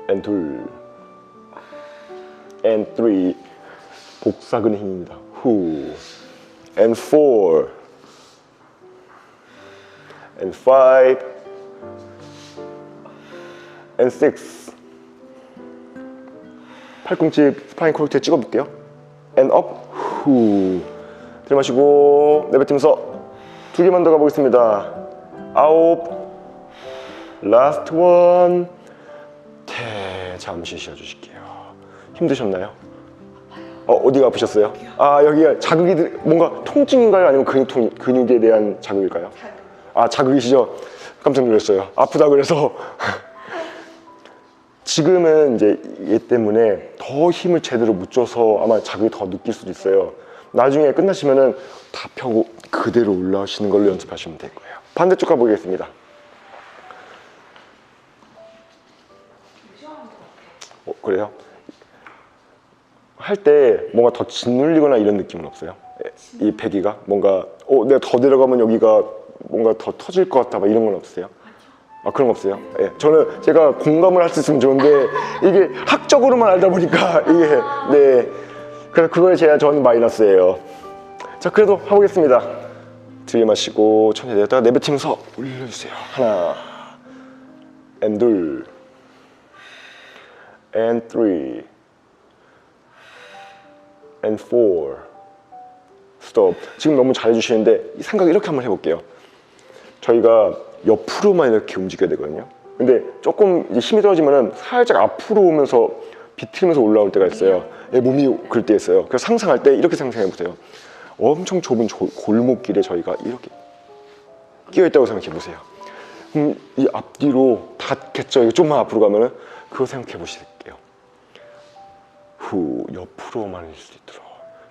S1: and 둘, and three. 복사근의 힘입니다. 후, and four, and five, and six. 팔꿈치 스파인 콜렉터에 찍어볼게요. and up, 후. 들이마시고 내뱉으면서 2개만 더 가보겠습니다. 아홉, last one. 잠시 쉬어주실게요. 힘드셨나요? 어디가 아프셨어요? 여기가 자극이 뭔가 통증인가요? 아니면 근육에 대한 자극일까요? 자극이시죠? 깜짝 놀랐어요. 아프다 그래서 지금은 이제 얘 때문에 더 힘을 제대로 못 줘서 아마 자극이 더 느낄 수도 있어요. 나중에 끝나시면은 다 펴고 그대로 올라오시는 걸로 연습하시면 될 거예요. 반대쪽 가보겠습니다. 그래요? 할 때 뭔가 더 짓눌리거나 이런 느낌은 없어요? 이 배기가 뭔가 내가 더 내려가면 여기가 뭔가 더 터질 것 같다 막 이런 건 없어요? 그런 거 없어요? 예, 저는 제가 공감을 할 수 있으면 좋은데 이게 학적으로만 알다 보니까 이게 네, 그래서 그거에 저는 마이너스예요. 자, 그래도 해보겠습니다. 들이마시고 천천히 내렸다가 내뱉으면서 올려주세요. 하나, and 둘, and three, and four. 스톱. 지금 너무 잘해주시는데 이 생각 이렇게 한번 해볼게요. 저희가 옆으로만 이렇게 움직여야 되거든요. 근데 조금 이제 힘이 떨어지면은 살짝 앞으로 오면서 비틀면서 올라올 때가 있어요. 몸이 그럴 때 있어요. 그래서 상상할 때 이렇게 상상해 보세요. 엄청 좁은 골목길에 저희가 이렇게 끼어 있다고 생각해 보세요. 그럼 이 앞뒤로 닿겠죠. 좀만 앞으로 가면은 그거 생각해 보실게요. 후, 옆으로만 할 수 있도록.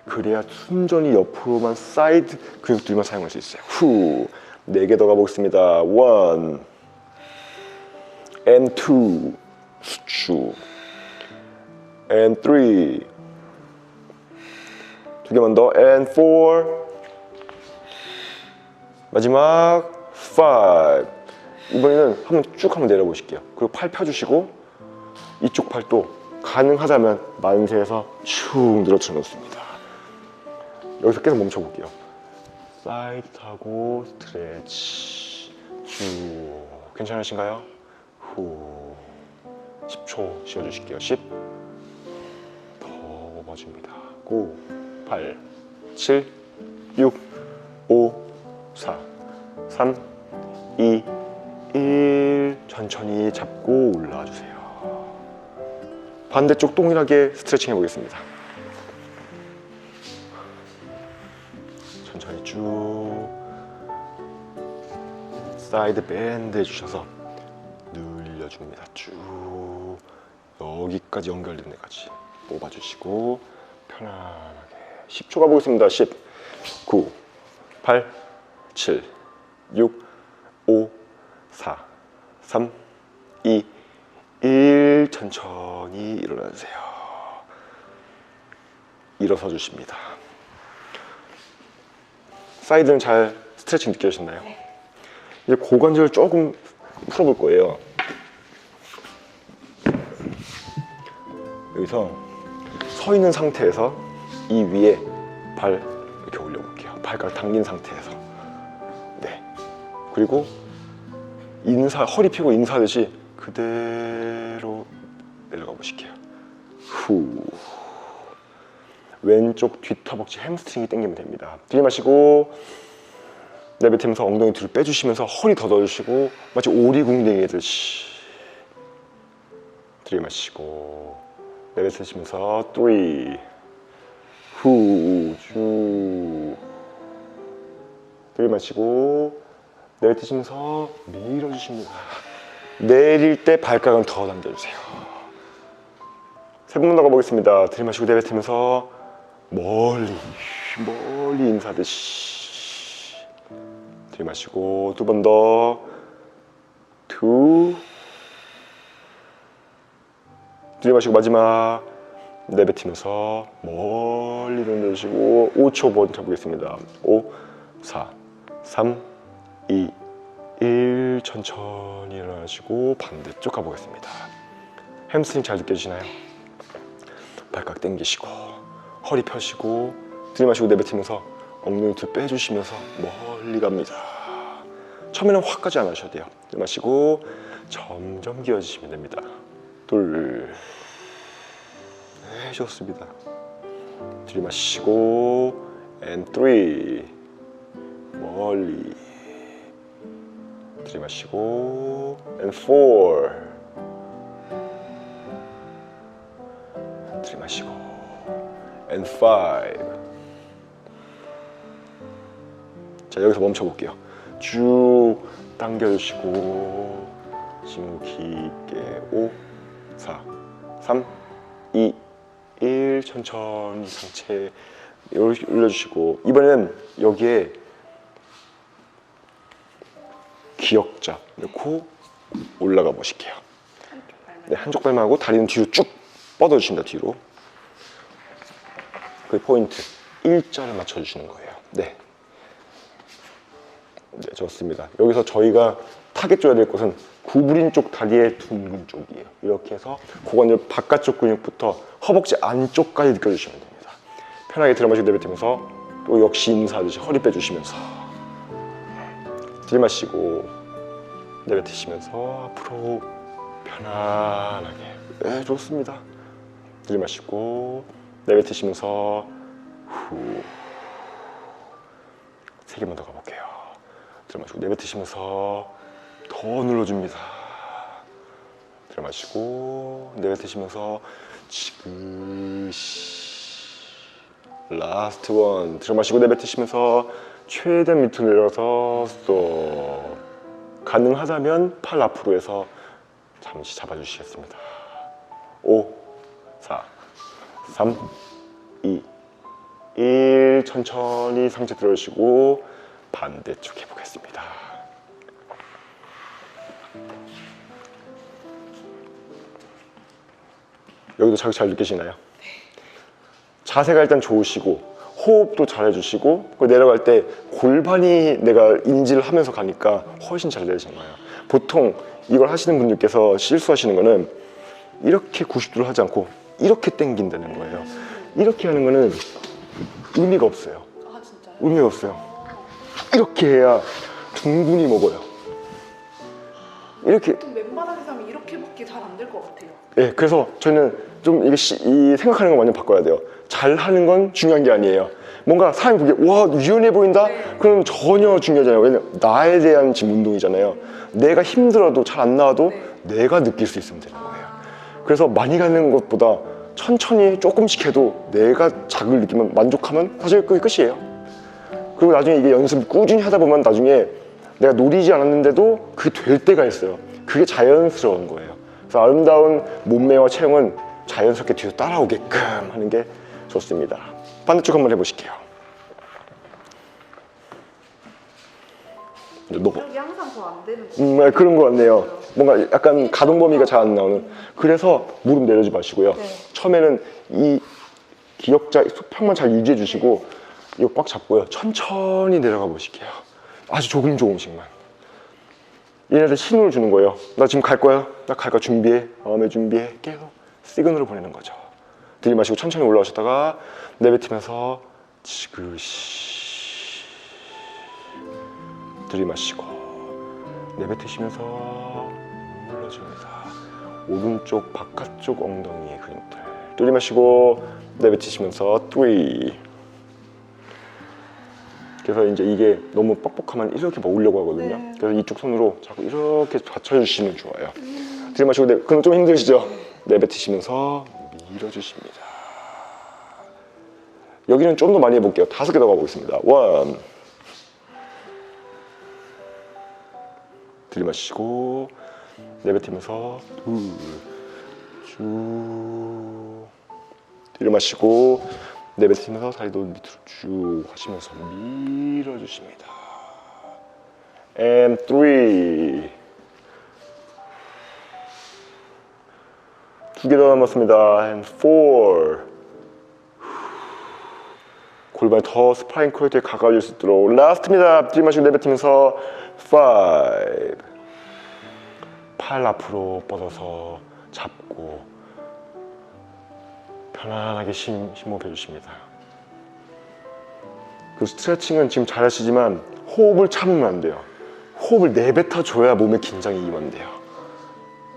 S1: 그래야 순전히 옆으로만 사이드 근육들만 사용할 수 있어요. 후, 4개 더 가보겠습니다. 1 and 2 수축 and 3 2개만 더 and 4 마지막 5. 이번에는 한번 내려보실게요. 그리고 팔 펴주시고 이쪽 팔도 가능하다면 만세에서 축 늘어뜨려 놓습니다. 여기서 계속 멈춰볼게요. 사이드 타고 스트레치 쭉. 괜찮으신가요? 후, 10초 쉬어주실게요. 10. 더 뽑아줍니다. 9, 8, 7, 6, 5, 4, 3, 2, 1. 천천히 잡고 올라와 주세요. 반대쪽 동일하게 스트레칭 해보겠습니다. 천천히 쭉 사이드 밴드 해주셔서 늘려줍니다. 쭉 여기까지 연결된 데까지 뽑아주시고 편안하게 10초 가보겠습니다. 10, 9, 8, 7, 6, 5, 4, 3, 2, 1. 천천히 일어나주세요. 일어서 주십니다. 사이드는 잘 스트레칭 느껴지셨나요? 이제 고관절을 조금 풀어볼 거예요. 여기서 서 있는 상태에서 이 위에 발 이렇게 올려볼게요. 발가락 당긴 상태에서. 네. 그리고 허리 펴고 인사하듯이 그대로 내려가 보실게요. 후. 왼쪽 뒷허벅지 햄스트링이 당기면 됩니다. 들이마시고 내뱉으면서 엉덩이 뒤로 빼주시면서 허리 더 넣어주시고 마치 오리궁뎅이 하듯이 들이마시고 내뱉으시면서 3 후 쭉 들이마시고 내뱉으시면서 밀어주십니다. 내릴 때 발가락은 더 당겨주세요. 3번 더 가보겠습니다. 들이마시고 내뱉으면서 멀리 인사하듯이 들이마시고 2번 더 2 들이마시고 마지막 내뱉으면서 멀리 내려주시고 5초 버텨보겠습니다. 5, 4, 3, 2, 1 천천히 일어나시고 반대쪽 가보겠습니다. 햄스트링 잘 느껴지시나요? 발가락 당기시고 허리 펴시고 들이마시고 내뱉으면서 엉덩이 뒤 빼주시면서 멀리 갑니다. 처음에는 확 가지 않으셔도 돼요. 들이마시고 점점 기어지시면 됩니다. 둘, 네, 좋습니다. 들이마시고 and 3 멀리 들이마시고 and 4 들이마시고 and 5 자 여기서 멈춰볼게요. 쭉 당겨주시고 심호 깊게 5 4 3 2 1 천천히 상체 올려주시고 이번에는 여기에 기역자 넣고 올라가 보실게요. 네, 한쪽 발만 하고 다리는 뒤로 쭉 뻗어주십니다. 뒤로 그 포인트 일자를 맞춰주시는 거예요. 네. 네, 좋습니다. 여기서 저희가 타겟 줘야 될 곳은 구부린 쪽 다리의 둥근 쪽이에요. 이렇게 해서 고관절 바깥쪽 근육부터 허벅지 안쪽까지 느껴주시면 됩니다. 편하게 들이마시고 내뱉으면서 또 역시 인사하듯이 허리 빼주시면서 들이마시고 내뱉으시면서 앞으로 편안하게. 네, 좋습니다. 들이마시고 내뱉으시면서 후. 3개만 더 가볼게요. 들이마시고 내뱉으시면서 더 눌러줍니다. 들이마시고 내뱉으시면서 지그시. 라스트 원. 들이마시고 내뱉으시면서 최대한 밑으로 내려서 스톱. 가능하다면 팔 앞으로 해서 잠시 잡아주시겠습니다. 5 4 3 2 1 천천히 상체 들어주시고 반대쪽 해보겠습니다. 여기도 자극 잘 느끼시나요? 자세가 일단 좋으시고 호흡도 잘 해주시고 내려갈 때 골반이 내가 인지를 하면서 가니까 훨씬 잘 되시는 거예요. 보통 이걸 하시는 분들께서 실수하시는 거는 이렇게 90도를 하지 않고 이렇게 당긴다는 거예요. 이렇게 하는 거는 의미가 없어요.
S2: 아 진짜요?
S1: 의미가 없어요. 이렇게 해야 둥근히 먹어요. 이렇게.
S2: 맨바닥에서 하면 이렇게밖에 잘 안 될 것 같아요.
S1: 네, 그래서 저는 좀 이게 이 생각하는 거 완전 바꿔야 돼요. 잘 하는 건 중요한 게 아니에요. 뭔가 사람이 보기에 와 유연해 보인다? 그럼 전혀 중요하잖아요. 왜냐면 나에 대한 지금 운동이잖아요. 내가 힘들어도 잘 안 나와도 내가 느낄 수 있으면 되는 거예요. 그래서 많이 가는 것보다 천천히 조금씩 해도 내가 자극을 느끼면 만족하면 사실 그게 끝이에요. 그리고 나중에 이게 연습 꾸준히 하다 보면 나중에 내가 노리지 않았는데도 그게 될 때가 있어요. 그게 자연스러운 거예요. 그래서 아름다운 몸매와 체형은 자연스럽게 뒤로 따라오게끔 하는 게 좋습니다. 반대쪽 한번 해보실게요.
S2: 이게 항상 더 안 되는 거
S1: 그런 것 같네요. 뭔가 약간 가동 범위가 잘 안 나오는. 그래서 무릎 내려지 마시고요. 처음에는 이 기역자 수평만 잘 유지해 주시고 이거 꽉 잡고요. 천천히 내려가 보실게요. 아주 조금씩만. 얘네들 신호를 주는 거예요. 나 지금 갈 거야. 나 갈 거야. 준비해. 마음의 준비해. 계속 시그널을 보내는 거죠. 들이마시고 천천히 올라오셨다가 내뱉으면서 지그시. 들이마시고 내뱉으시면서 눌러줍니다. 오른쪽 바깥쪽 엉덩이의 근육들. 들이마시고 내뱉으시면서 3. 그래서 이제 이게 너무 뻑뻑하면 이렇게 먹으려고 하거든요. 그래서 이쪽 손으로 자꾸 이렇게 받쳐주시면 좋아요. 들이마시고 그럼 좀 힘드시죠? 내뱉으시면서 밀어주십니다. 여기는 좀 더 많이 해볼게요. 5개 더 가보겠습니다. 1. 들이마시고 내뱉으면서 2. 쭉 들이마시고 내뱉으면서 다리도 밑으로 쭉 하시면서 밀어주십니다. And 3. 2개 더 남았습니다. and 4. 골반이 더 스파인 퀄리티에 가까워질 수 있도록 라스트입니다. 들이마시고 내뱉으면서 5. 팔 앞으로 뻗어서 잡고 편안하게 심호흡해 주십니다. 그 스트레칭은 지금 잘하시지만 호흡을 참으면 안 돼요. 호흡을 내뱉어 줘야 몸의 긴장이 이완돼요.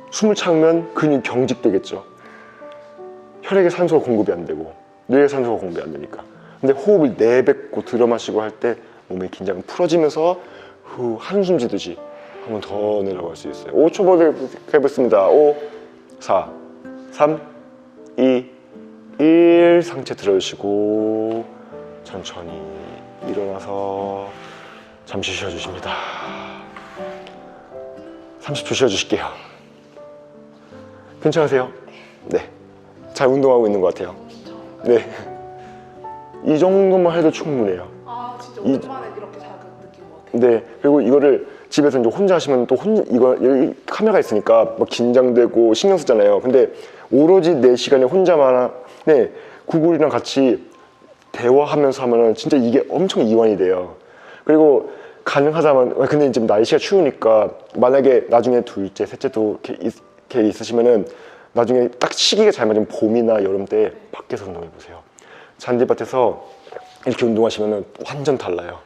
S1: 숨을 참으면 근육 경직되겠죠. 혈액에 산소가 공급이 안 되고 뇌에 산소가 공급이 안 되니까. 근데 호흡을 내뱉고 들어마시고 할 때 몸의 긴장은 풀어지면서 후 한숨 쉬듯이 한 번 더 내려갈 수 있어요. 5초 해보겠습니다. 5, 4, 3, 2, 1. 상체 들어주시고 천천히 일어나서 잠시 쉬어주십니다. 30초 쉬어주실게요. 괜찮으세요? 네. 잘 운동하고 있는 것 같아요. 네. 이 정도만 해도 충분해요.
S2: 아 진짜 오랜만에 이렇게 자극 느낀 것 같아요.
S1: 네. 그리고 이거를 집에서 이제 혼자 하시면 또 이거 여기 카메라가 있으니까 막 긴장되고 신경 쓰잖아요. 근데 오로지 내 시간에 혼자만 구글이랑 같이 대화하면서 하면은 진짜 이게 엄청 이완이 돼요. 그리고 가능하다면 근데 이제 날씨가 추우니까 만약에 나중에 둘째, 셋째도 이렇게 있으시면은 나중에 딱 시기가 잘 맞으면 봄이나 여름 때 밖에서 운동해 보세요. 잔디밭에서 이렇게 운동하시면은 완전 달라요.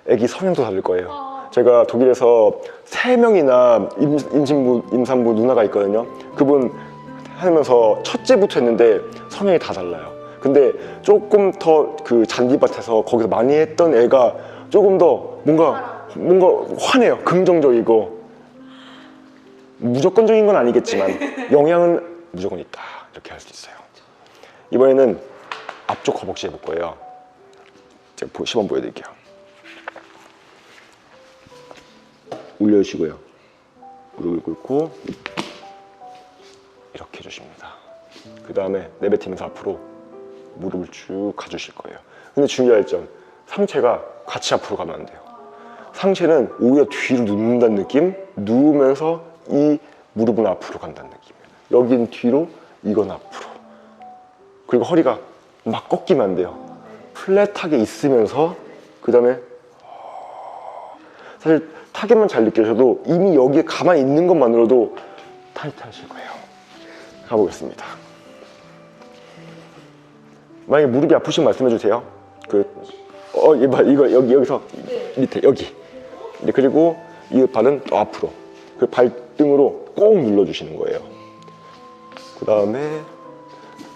S1: 애기 성향도 다를 거예요. 제가 독일에서 3명이나 임산부 누나가 있거든요. 그분 하면서 첫째부터 했는데 성향이 다 달라요. 근데 조금 더 그 잔디밭에서 거기서 많이 했던 애가 조금 더 뭔가 환해요. 긍정적이고 무조건적인 건 아니겠지만 영향은 무조건 있다. 이렇게 할 수 있어요. 이번에는 앞쪽 허벅지 해볼 거예요. 제가 시범 보여드릴게요. 올려주시고요. 무릎을 꿇고 이렇게 해주십니다. 그 다음에 내뱉으면서 앞으로 무릎을 쭉 가주실 거예요. 근데 중요할 점, 상체가 같이 앞으로 가면 안 돼요. 상체는 오히려 뒤로 눕는다는 느낌, 누우면서 이 무릎은 앞으로 간다는 느낌이에요. 여긴 뒤로, 이건 앞으로. 그리고 허리가 막 꺾이면 안 돼요. 플랫하게 있으면서 그 다음에 사실 타겟만 잘 느껴져도 이미 여기에 가만히 있는 것만으로도 타이트하실 거예요. 가보겠습니다. 만약에 무릎이 아프시면 말씀해 주세요. 이거 여기서 밑에 여기. 네, 그리고 이 발은 또 앞으로. 그 발등으로 꼭 눌러주시는 거예요. 그 다음에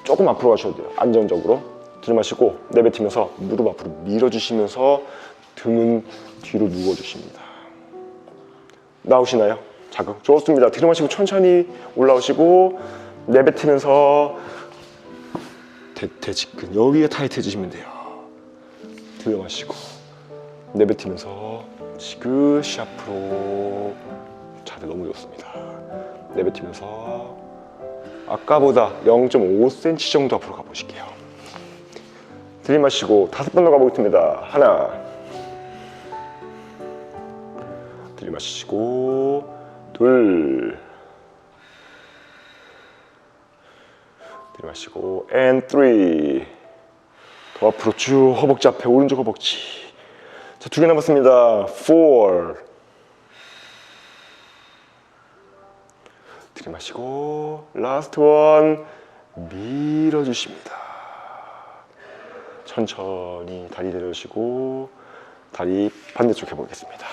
S1: 조금 앞으로 가셔도 돼요. 안정적으로 들이마시고 내뱉으면서 무릎 앞으로 밀어주시면서 등은 뒤로 누워주십니다. 나오시나요? 자극 좋습니다. 들이마시고 천천히 올라오시고 내뱉으면서 대직근 여기에 타이트해지시면 돼요. 들이마시고 내뱉으면서 지그시 앞으로 자세 너무 좋습니다. 내뱉으면서 아까보다 0.5cm 정도 앞으로 가보실게요. 들이마시고 5번 더 가보겠습니다. 하나 들이마시고 둘 들이마시고 and 3 더 앞으로 쭉 허벅지 앞에 오른쪽 허벅지. 자, 2개 남았습니다. 4 들이마시고 라스트 원 밀어주십니다. 천천히 다리 내려주시고 다리 반대쪽 해보겠습니다.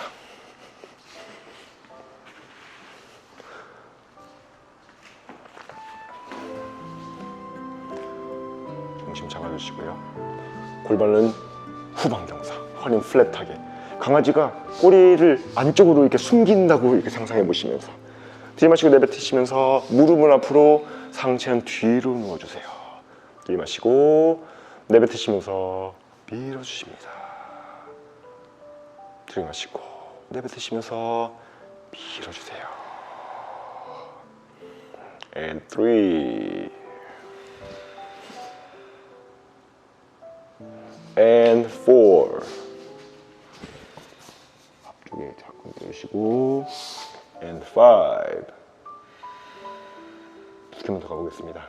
S1: 중심 잡아주시고요. 골반은 후방경사, 허리는 플랫하게. 강아지가 꼬리를 안쪽으로 이렇게 숨긴다고 이렇게 상상해 보시면서 들이마시고 내뱉으시면서 무릎은 앞으로, 상체는 뒤로 누워주세요. 들이마시고 내뱉으시면서 밀어주십니다. 들이마시고 내뱉으시면서 밀어주세요. And 3 and 4 앞쪽에 자꾸 누르시고 and 5 두 5개만 더 가보겠습니다.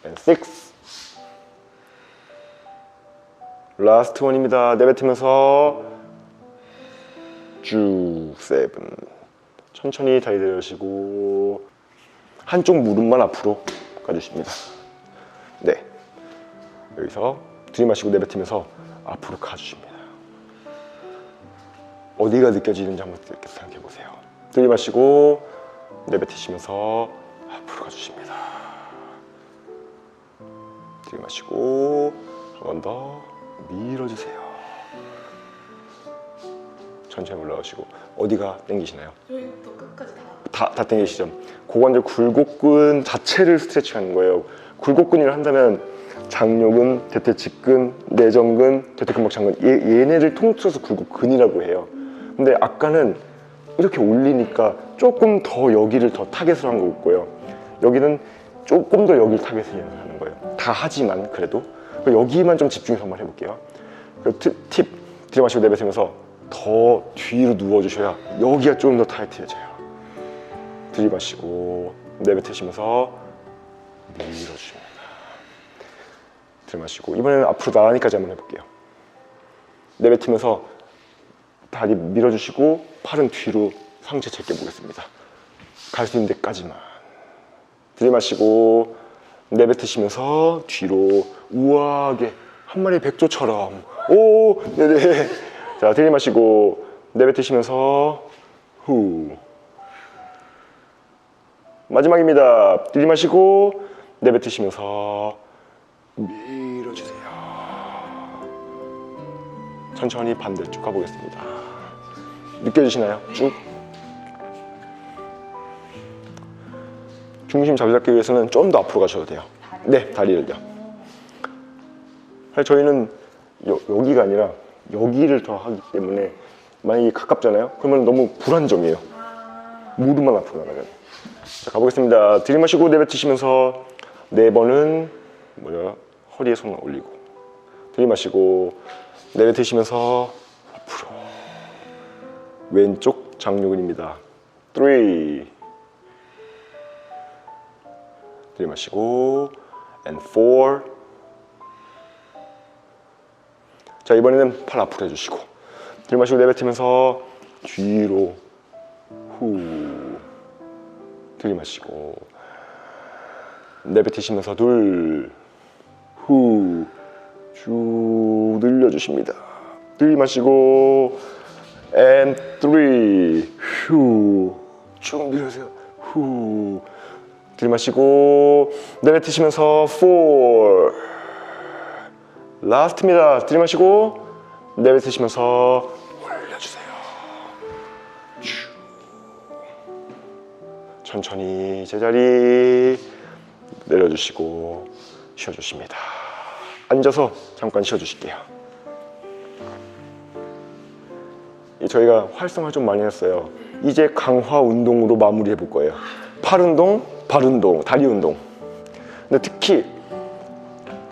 S1: and 6. 라스트 원입니다. 내뱉으면서 쭉 7. 천천히 다리 내려주시고 한쪽 무릎만 앞으로 가주십니다. 네, 여기서 들이마시고 내뱉으면서 앞으로 가주십니다. 어디가 느껴지는지 한번 이렇게 생각해 보세요. 들이마시고 내뱉으시면서 앞으로 가주십니다. 들이마시고 한 번 더 밀어주세요. 천천히 올라가시고 어디가 당기시나요?
S2: 여기부터 끝까지
S1: 다 당기시죠? 고관절 굴곡근 자체를 스트레칭하는 거예요. 굴곡근을 한다면 장요근, 대퇴직근, 내전근, 대퇴근막장근 얘네를 통틀어서 굴곡근이라고 해요. 근데 아까는 이렇게 올리니까 조금 더 여기를 더 타겟을 한 거고요. 여기는 조금 더 여기를 타겟을 하는 거예요. 다 하지만 그래도 여기만 좀 집중해서 한번 해볼게요. 팁 들이마시고 내뱉으면서 더 뒤로 누워주셔야 여기가 좀 더 타이트해져요. 들이마시고 내뱉으시면서 밀어주십니다. 들이마시고 이번에는 앞으로 나란히까지 한번 해볼게요. 내뱉으면서 다리 밀어주시고 팔은 뒤로 상체 제껴보겠습니다. 갈 수 있는 데까지만. 들이마시고 내뱉으시면서 뒤로 우아하게 한 마리 백조처럼. 오, 네네. 자, 들이마시고 내뱉으시면서 후. 마지막입니다. 들이마시고 내뱉으시면서 밀어주세요. 천천히 반대쪽 가보겠습니다. 느껴지시나요? 쭉. 중심 잡기 위해서는 좀 더 앞으로 가셔도 돼요. 네, 다리를요. 사실 저희는 여기가 아니라 여기를 더 하기 때문에 만약에 가깝잖아요? 그러면 너무 불안정해요. 무릎만 앞으로 나가면. 자, 가보겠습니다. 들이마시고 내뱉으시면서 4번은 허리에 손을 올리고 들이마시고 내뱉으시면서 앞으로 왼쪽 장요근입니다. 3 들이마시고 and 4. 자, 이번에는 팔 앞으로 해주시고 들이마시고 내뱉으면서 뒤로 후 들이마시고 내뱉으시면서 둘 후 쭉 늘려주십니다. 들이마시고 and 3 후 쭉 늘려주세요. 후 들이마시고 내뱉으시면서 4 라스트입니다. 들이마시고 내뱉으시면서 올려주세요. 천천히 제자리 내려주시고 쉬어주십니다. 앉아서 잠깐 쉬어주실게요. 저희가 활성화 좀 많이 했어요. 이제 강화 운동으로 마무리해 볼 거예요. 팔 운동, 발 운동, 다리 운동. 근데 특히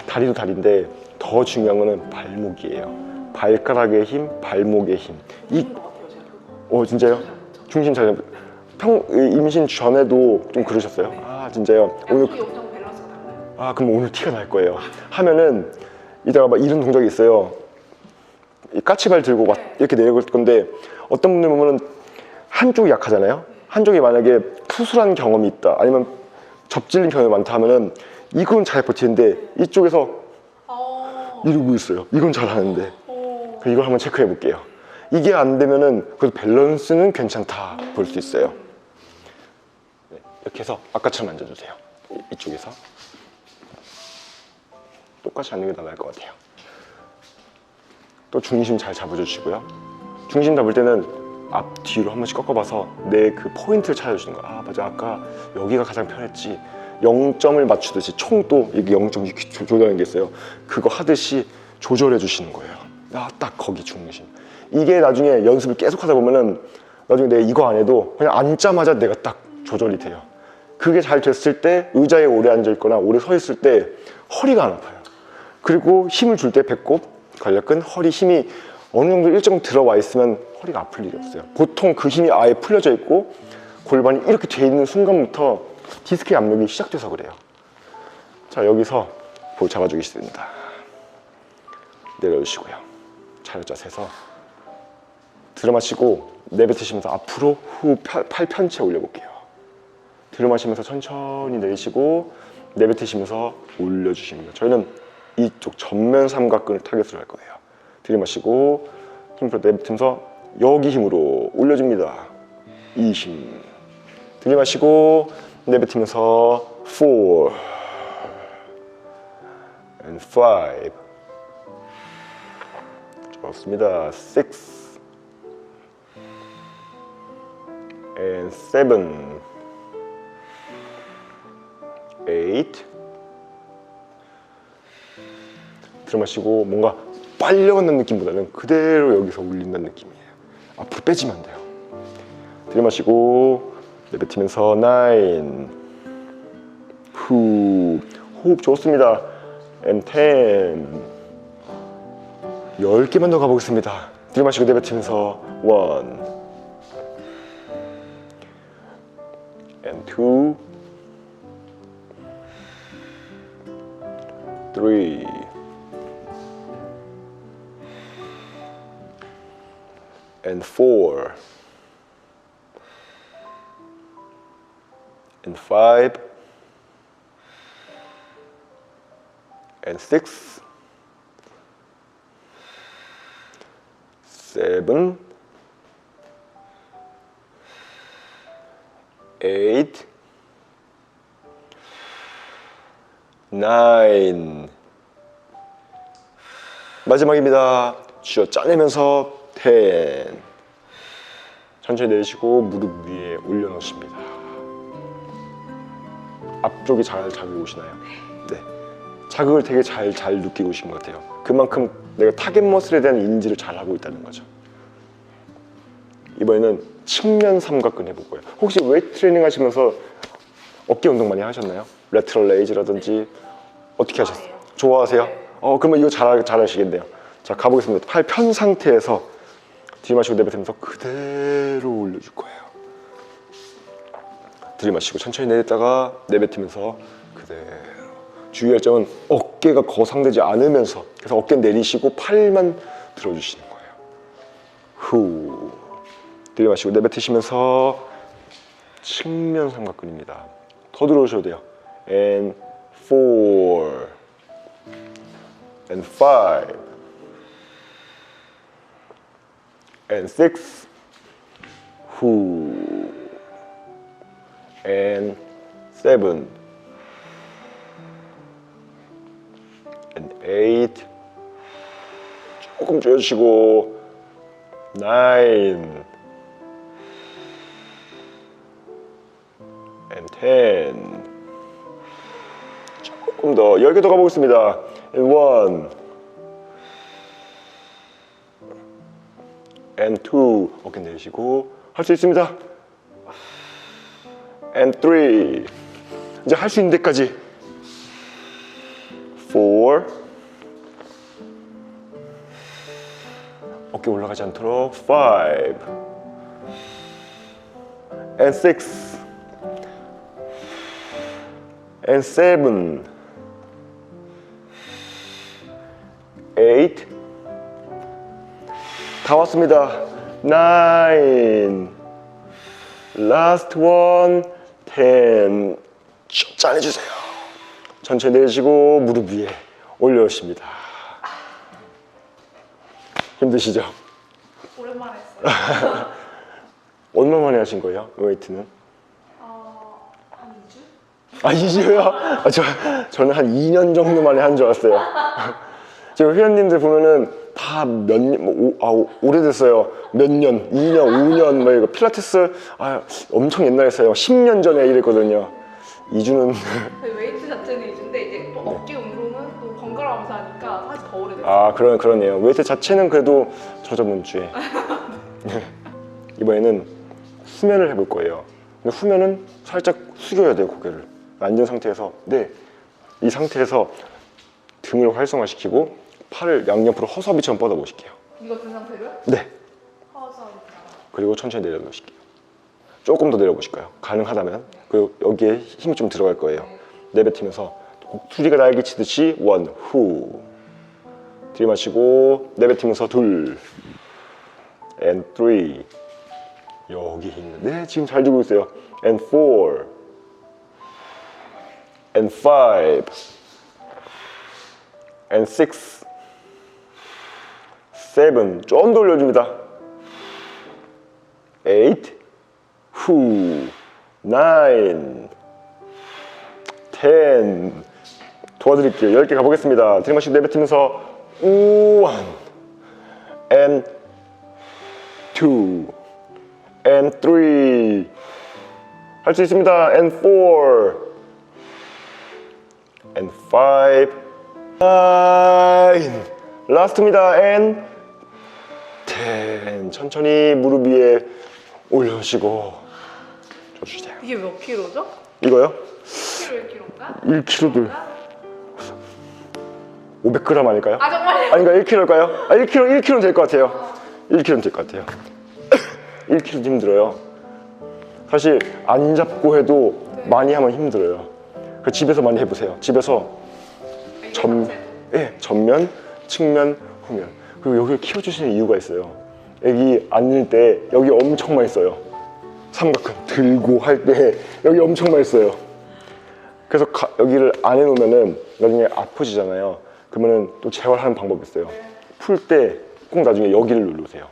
S1: 다리도 다리인데 더 중요한 거는 발목이에요. 발가락의 힘, 발목의 힘. 진짜요? 중심 잘 임신 전에도 좀 그러셨어요? 아, 진짜요? 오늘 그럼 오늘 티가 날 거예요. 하면은 이따가 막 이런 동작이 있어요. 이 까치발 들고 막 이렇게 내려갈 건데 어떤 분들 보면은 한쪽이 약하잖아요. 한쪽이 만약에 푸술한 경험이 있다, 아니면 접질린 경험이 많다 하면은 이건 잘 버티는데 이쪽에서 이러고 있어요. 이건 잘하는데. 이걸 한번 체크해 볼게요. 이게 안 되면은 그래도 밸런스는 괜찮다 볼 수 있어요. 네, 이렇게 해서 아까처럼 앉아주세요. 이쪽에서 똑같이 앉는 게 더 나을 것 같아요. 또 중심 잘 잡아주시고요. 중심 잡을 때는 앞 뒤로 한 번씩 꺾어봐서 내 그 포인트를 찾아주시는 거예요. 아, 맞아, 아까 여기가 가장 편했지. 0점을 맞추듯이 총도 이게 0점 조절하는 게 있어요. 그거 하듯이 조절해 주시는 거예요. 딱 거기 중심. 이게 나중에 연습을 계속 하다 보면은 나중에 내가 이거 안 해도 그냥 앉자마자 내가 딱 조절이 돼요. 그게 잘 됐을 때 의자에 오래 앉아 있거나 오래 서 있을 때 허리가 안 아파요. 그리고 힘을 줄 때 배꼽, 관략근, 허리 힘이 어느 정도 일정 들어와 있으면 허리가 아플 일이 없어요. 보통 그 힘이 아예 풀려져 있고 골반이 이렇게 돼 있는 순간부터 디스크의 압력이 시작돼서 그래요. 자, 여기서 볼 잡아주겠습니다. 내려주시고요. 차렷 자세에서 들어마시고 내뱉으시면서 앞으로 후 팔 편채 올려볼게요. 들어마시면서 천천히 내쉬고 내뱉으시면서 올려주십니다. 저희는 이쪽 전면 삼각근을 타겟으로 할 거예요. 들이마시고 힘으로 내뱉으면서 여기 힘으로 올려줍니다. 이 힘. 들이마시고 내뱉으면서 4 and 5. 좋습니다. 6 and 7, 8. 들어마시고 뭔가 빨려가는 느낌보다는 그대로 여기서 올린다는 느낌이에요. 앞으로 빼지면 안 돼요. 들이마시고 내뱉으면서 9, 후, 호흡 좋습니다. and 10. 10개만 더 가보겠습니다. 들이마시고 내뱉으면서 1 and 2, 3, and 4 and 5 and 6, 7, 8, 9. 마지막입니다. 쥐어 짜내면서 10. 천천히 내쉬고 무릎 위에 올려놓습니다. 앞쪽이 잘 자극이 오시나요? 네. 자극을 되게 잘 느끼고 오신 것 같아요. 그만큼 내가 타겟 머슬에 대한 인지를 잘 하고 있다는 거죠. 이번에는 측면 삼각근 해볼 거예요. 혹시 웨이트 트레이닝 하시면서 어깨 운동 많이 하셨나요? 레터럴 레이즈라든지 어떻게 하셨어요? 좋아하세요? 그러면 이거 잘하시겠네요. 자, 가보겠습니다. 팔 편 상태에서 들이마시고 내뱉으면서 그대로 올려줄 거예요. 들이마시고 천천히 내뱉다가 내뱉으면서 그대로. 주의할 점은 어깨가 거상되지 않으면서, 그래서 어깨 내리시고 팔만 들어주시는 거예요. 후. 들이마시고 내뱉으시면서 측면 삼각근입니다. 더 들어오셔도 돼요. and 4 and 5 and 6, 후, and 7 and 8. 조금 줄여주시고 9 and 10. 조금 더 10개 더 가보겠습니다. and 1 and 2. 어깨 내쉬고 할 수 있습니다. and 3. 이제 할 수 있는 데까지 4. 어깨 올라가지 않도록 5 and 6 and 7, 8. 다 왔습니다. 9, last one, 10. 쭉 짜내주세요. 천천히 내쉬고 무릎 위에 올려오십니다. 힘드시죠?
S2: 오랜만에 했어요.
S1: 얼마 만에 하신 거예요? 웨이트는?
S2: 한 2주?
S1: 아, 2주요? 저는 한 2년 정도 만에 한 줄 알았어요. 지금 회원님들 보면은 다 몇 년, 오래됐어요. 몇 년, 2년, 5년, 뭐 이거 필라테스 엄청 옛날에 했어요. 10년 전에 이랬거든요. 2주는
S2: 웨이트 자체는 2주인데 이제 또 어깨 운동은 또 번갈아가면서 하니까 사실 더 오래됐어요.
S1: 그러네요. 웨이트 자체는 그래도 저번 주에. 이번에는 수면을 해볼 거예요. 근데 수면은 살짝 숙여야 돼요, 고개를. 앉은 상태에서. 네, 이 상태에서 등을 활성화시키고 팔을 양옆으로 허수아비처럼 뻗어보실게요.
S2: 이거 든 상태로요?
S1: 네.
S2: 허수아비.
S1: 그리고 천천히 내려놓으실게요. 조금 더 내려보실까요? 가능하다면. 그리고 여기에 힘이 좀 들어갈 거예요. 내뱉으면서 소리가 날개치듯이 원, 후. 들이마시고 내뱉으면서 둘, and three. 여기 힘. 네, 지금 잘 주고 있어요. and four, and five, and six, seven. 좀 더 올려줍니다. eight, 후, nine, ten. 도와드릴게요. 10개 가보겠습니다. 들이마시고 내뱉으면서 one, and two, and three. 할 수 있습니다. and four, and five, nine. 라스트입니다. and ten. 천천히 무릎 위에 올려주시고 줘주세요.
S2: 이게 몇 킬로죠?
S1: 이거요?
S2: 1kg 1kg인가?
S1: 1kg들 500g 아닐까요?
S2: 아 정말요?
S1: 아닌가 1kg일까요? 1kg는 될 것 같아요. 1kg는 될 것 같아요. 1kg 힘들어요. 사실 안 잡고 해도 많이 하면 힘들어요. 그 집에서 많이 해보세요. 집에서 전면, 측면, 후면. 그리고 여기를 키워주시는 이유가 있어요. 애기 앉을 때 여기 엄청 많이 써요. 삼각근 들고 할 때 여기 엄청 많이 써요. 그래서 여기를 안 해놓으면은 나중에 아프지잖아요. 그러면은 또 재활하는 방법이 있어요. 풀 때 꼭 나중에 여기를 누르세요.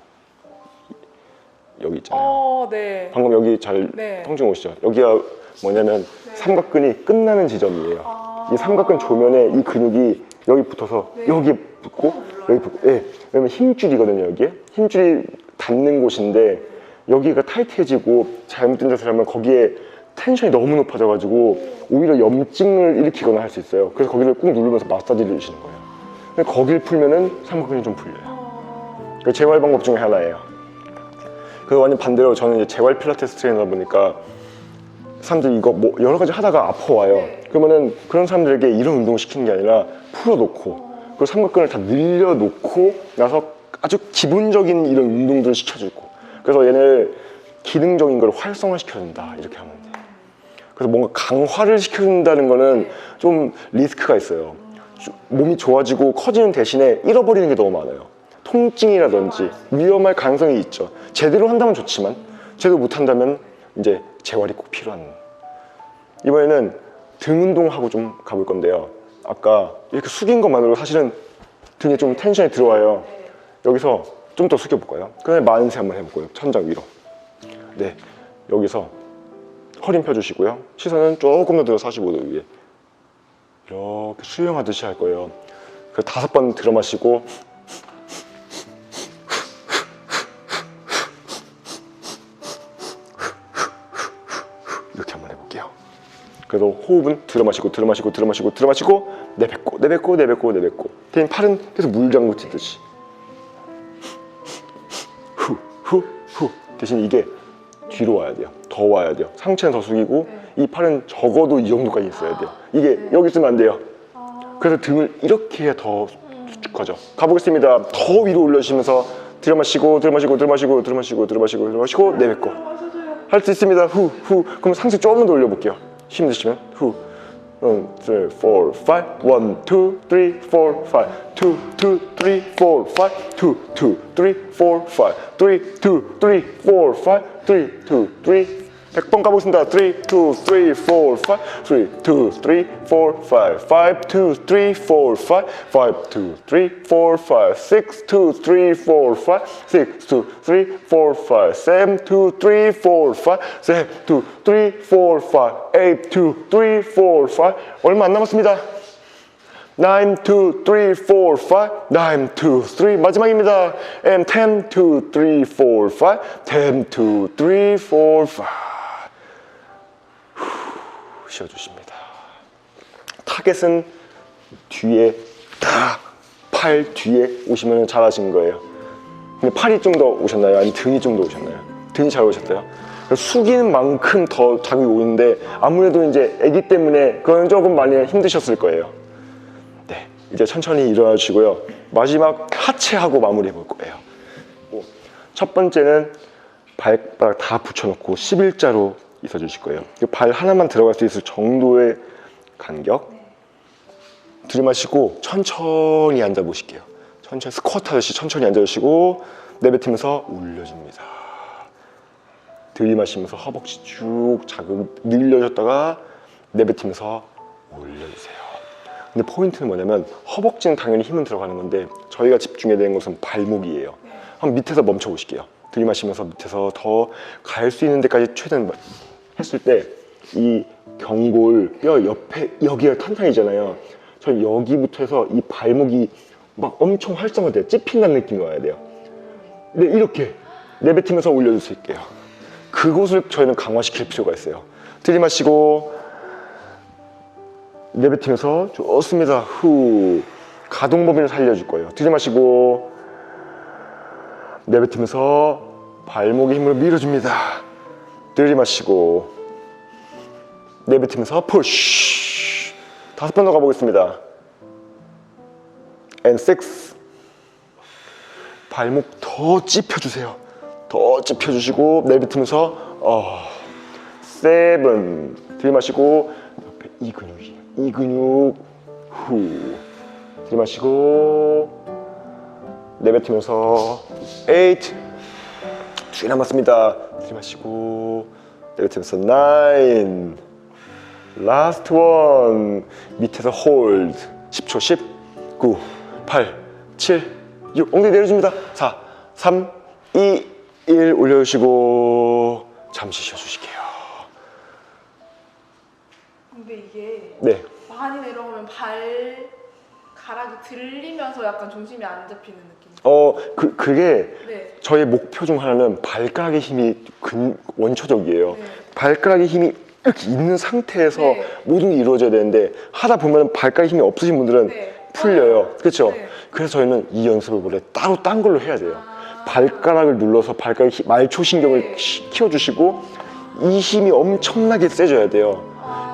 S1: 여기 있잖아요.
S2: 네.
S1: 방금 여기 잘
S2: 네.
S1: 통증 오시죠? 여기가 뭐냐면 삼각근이 끝나는 지점이에요. 이 삼각근 조면에 이 근육이 여기 붙어서 여기 붙고 여기 붙고, 예. 왜냐면 힘줄이거든요. 여기에 힘줄이 닿는 곳인데 여기가 타이트해지고 잘못된 자세를 하면 거기에 텐션이 너무 높아져가지고 오히려 염증을 일으키거나 할 수 있어요. 그래서 거기를 꾹 누르면서 마사지를 해주시는 거예요. 근데 거기를 풀면은 삼각근이 좀 풀려요. 그 재활 방법 중에 하나예요. 그 완전 반대로 저는 이제 재활 필라테스 트레이너다 보니까 사람들이 이거 뭐 여러 가지 하다가 아파와요. 그러면은 그런 사람들에게 이런 운동을 시키는 게 아니라 풀어놓고 그리고 삼각근을 다 늘려놓고 나서 아주 기본적인 이런 운동들을 시켜주고, 그래서 얘를 기능적인 걸 활성화시켜준다 이렇게 하면 돼요. 그래서 뭔가 강화를 시켜준다는 거는 좀 리스크가 있어요. 몸이 좋아지고 커지는 대신에 잃어버리는 게 너무 많아요. 통증이라든지 위험할 가능성이 있죠. 제대로 한다면 좋지만 제대로 못한다면 이제 재활이 꼭 필요한. 이번에는 등 운동하고 좀 가볼 건데요. 아까 이렇게 숙인 것만으로 사실은 등에 좀 텐션이 들어와요. 여기서 좀 더 숙여볼까요? 그 다음에 만세 한번 해볼까요? 천장 위로. 네, 여기서 허리 펴주시고요. 시선은 조금 더 들어서 45도 위에 이렇게 수영하듯이 할 거예요. 그 5번 들어 마시고 이렇게 한번 해볼게요. 그래도 호흡은 들어 마시고 들어 마시고 들어 마시고 들어 마시고 내뱉고 내뱉고 내뱉고 내뱉고. 대신 팔은 계속 물장구 치듯이 후 후 후. 대신 이게 뒤로 와야 돼요. 더 와야 돼요. 상체는 더 숙이고 이 팔은 적어도 이 정도까지 있어야 돼요. 이게 여기 있으면 안 돼요. 그래서 등을 이렇게 해야 더 수축하죠. 가보겠습니다. 더 위로 올려주시면서 들어 마시고 들어 마시고 들어 마시고 들어 마시고 들어 마시고 들어 마시고 내뱉고 할 수 있습니다. 후 후. 그럼 상체 조금만 더 올려볼게요. 힘드시면 후. 1, 2, 3, 4, 5 1, 2, 3, 4, 5 2, 2, 3, 4, 5 2, 2, 3, 4, 5 3, 2, 3, 4, 5 3, 2, 3 100번 가보겠습니다. 3, 2, 3, 4, 5 3, 2, 3, 4, 5 5, 2, 3, 4, 5 5, 2, 3, 4, 5 6, 2, 3, 4, 5 6, 2, 3, 4, 5 7, 2, 3, 4, 5 7, 2, 3, 4, 5 8, 2, 3, 4, 5 얼마 안 남았습니다. 9, 2, 3, 4, 5 9, 2, 3 마지막입니다. And 10, 2, 3, 4, 5 10, 2, 3, 4, 5 쉬어주십니다. 타겟은 뒤에 딱 팔 뒤에 오시면 잘하신 거예요. 근데 팔이 좀 더 오셨나요? 아니면 등이 좀 더 오셨나요? 등이 잘 오셨어요? 숙이는 만큼 더 자극이 오는데 아무래도 이제 아기 때문에 그건 조금 많이 힘드셨을 거예요. 네, 이제 천천히 일어나 주시고요. 마지막 하체하고 마무리해 볼 거예요. 첫 번째는 발바닥 다 붙여놓고 11자로 있어주실 거예요. 발 하나만 들어갈 수 있을 정도의 간격. 들이마시고 천천히 앉아보실게요. 천천히 스쿼트 하듯이 천천히 앉아주시고 내뱉으면서 올려줍니다. 들이마시면서 허벅지 쭉 자극 늘려줬다가 내뱉으면서 올려주세요. 근데 포인트는 뭐냐면 허벅지는 당연히 힘은 들어가는 건데 저희가 집중해야 되는 것은 발목이에요. 한번 밑에서 멈춰 보실게요. 들이마시면서 밑에서 더 갈 수 있는 데까지 최대한 했을 때 이 경골 뼈 옆에 여기가 탄탄이잖아요. 저 여기부터 해서 이 발목이 막 엄청 활성화돼요. 찝힌다는 느낌이 와야 돼요. 근데 이렇게 내뱉으면서 올려줄 수 있게요. 그곳을 저희는 강화시킬 필요가 있어요. 들이마시고 내뱉으면서 좋습니다. 후 가동 범위를 살려줄 거예요. 들이마시고 내뱉으면서 발목의 힘으로 밀어줍니다. 들이마시고 내뱉으면서 푸쉬 5번 더 가보겠습니다. and 6 발목 더 찝혀주세요. 더 찝혀주시고 내뱉으면서 7 들이마시고 옆에 이 근육이에요. 이 근육 후 들이마시고 내뱉으면서 8 2개 남았습니다. 들이마시고 내뱉으면서 9 라스트 원 밑에서 홀드 10초 10 9 8 7 6 엉덩이 내려줍니다. 4 3 2 1 올려주시고 잠시 쉬어주실게요.
S2: 근데 이게
S1: 네.
S2: 많이 내려오면 발가락이 들리면서 약간 중심이 안 잡히는 느낌.
S1: 그게
S2: 네.
S1: 저의 목표 중 하나는 발가락의 힘이 원초적이에요.
S2: 네.
S1: 발가락의 힘이 이렇게 있는 상태에서
S2: 네.
S1: 모든 게 이루어져야 되는데 하다 보면 발가락 힘이 없으신 분들은
S2: 네.
S1: 풀려요. 그렇죠?
S2: 네.
S1: 그래서 저희는 이 연습을 원래 따로 딴 걸로 해야 돼요. 발가락을 눌러서 발가락 말초신경을
S2: 네.
S1: 키워주시고 이 힘이 엄청나게 세져야 돼요.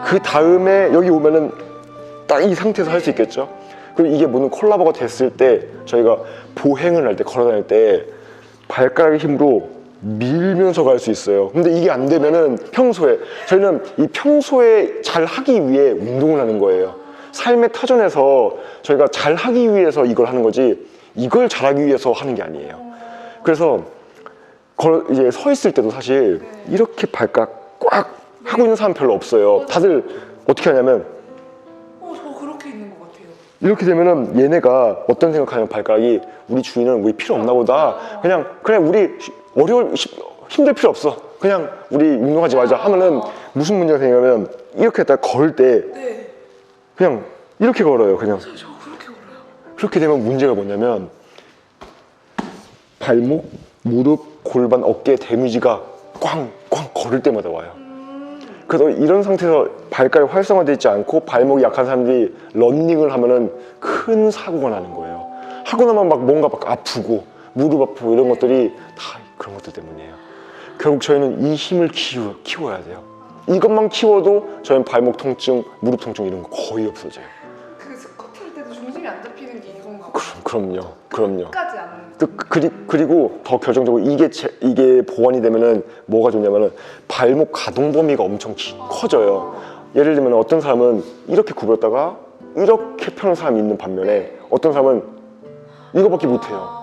S1: 그 다음에 여기 오면은 딱 이 상태에서 할 수 있겠죠. 그리고 이게 무슨 콜라보가 됐을 때 저희가 보행을 할 때 걸어다닐 때 발가락의 힘으로 밀면서 갈 수 있어요. 근데 이게 안 되면은 평소에 저희는 이 평소에 잘 하기 위해 운동을 하는 거예요. 삶의 터전에서 저희가 잘 하기 위해서 이걸 하는 거지 이걸 잘하기 위해서 하는 게 아니에요. 그래서 이제 서 있을 때도 사실 이렇게 발가락 꽉 하고 있는 사람 별로 없어요. 다들 어떻게 하냐면
S2: 저 그렇게 있는 것 같아요.
S1: 이렇게 되면은 얘네가 어떤 생각하냐면 발가락이 우리 주인은 우리 필요 없나 보다. 그냥 우리 힘들 필요 없어. 그냥 우리 운동하지 말자 하면은 무슨 문제가 생기냐면 이렇게 딱 걸 때
S2: 네.
S1: 그냥 이렇게 걸어요. 그냥
S2: 저 그렇게 걸어요.
S1: 그렇게 되면 문제가 뭐냐면 발목, 무릎, 골반, 어깨 데미지가 꽝꽝 걸을 때마다 와요. 그래서 이런 상태에서 발가락이 활성화되어 있지 않고 발목이 약한 사람들이 런닝을 하면은 큰 사고가 나는 거예요. 하고 나면 막 뭔가 막 아프고 무릎 아프고 이런 것들이 다 그런 것들 때문이에요. 결국 저희는 이 힘을 키워야 돼요. 이것만 키워도 저희는 발목 통증, 무릎 통증 이런 거 거의 없어져요.
S2: 그 스쿼트 할 때도 중심이 안 잡히는 게 이건가 봐요.
S1: 그럼요.
S2: 끝까지 안.
S1: 그리고 더 결정적으로 이게 보완이 되면은 뭐가 좋냐면은 발목 가동 범위가 엄청 커져요. 예를 들면 어떤 사람은 이렇게 구부렸다가 이렇게 펴는 사람이 있는 반면에 어떤 사람은 이거밖에 못해요.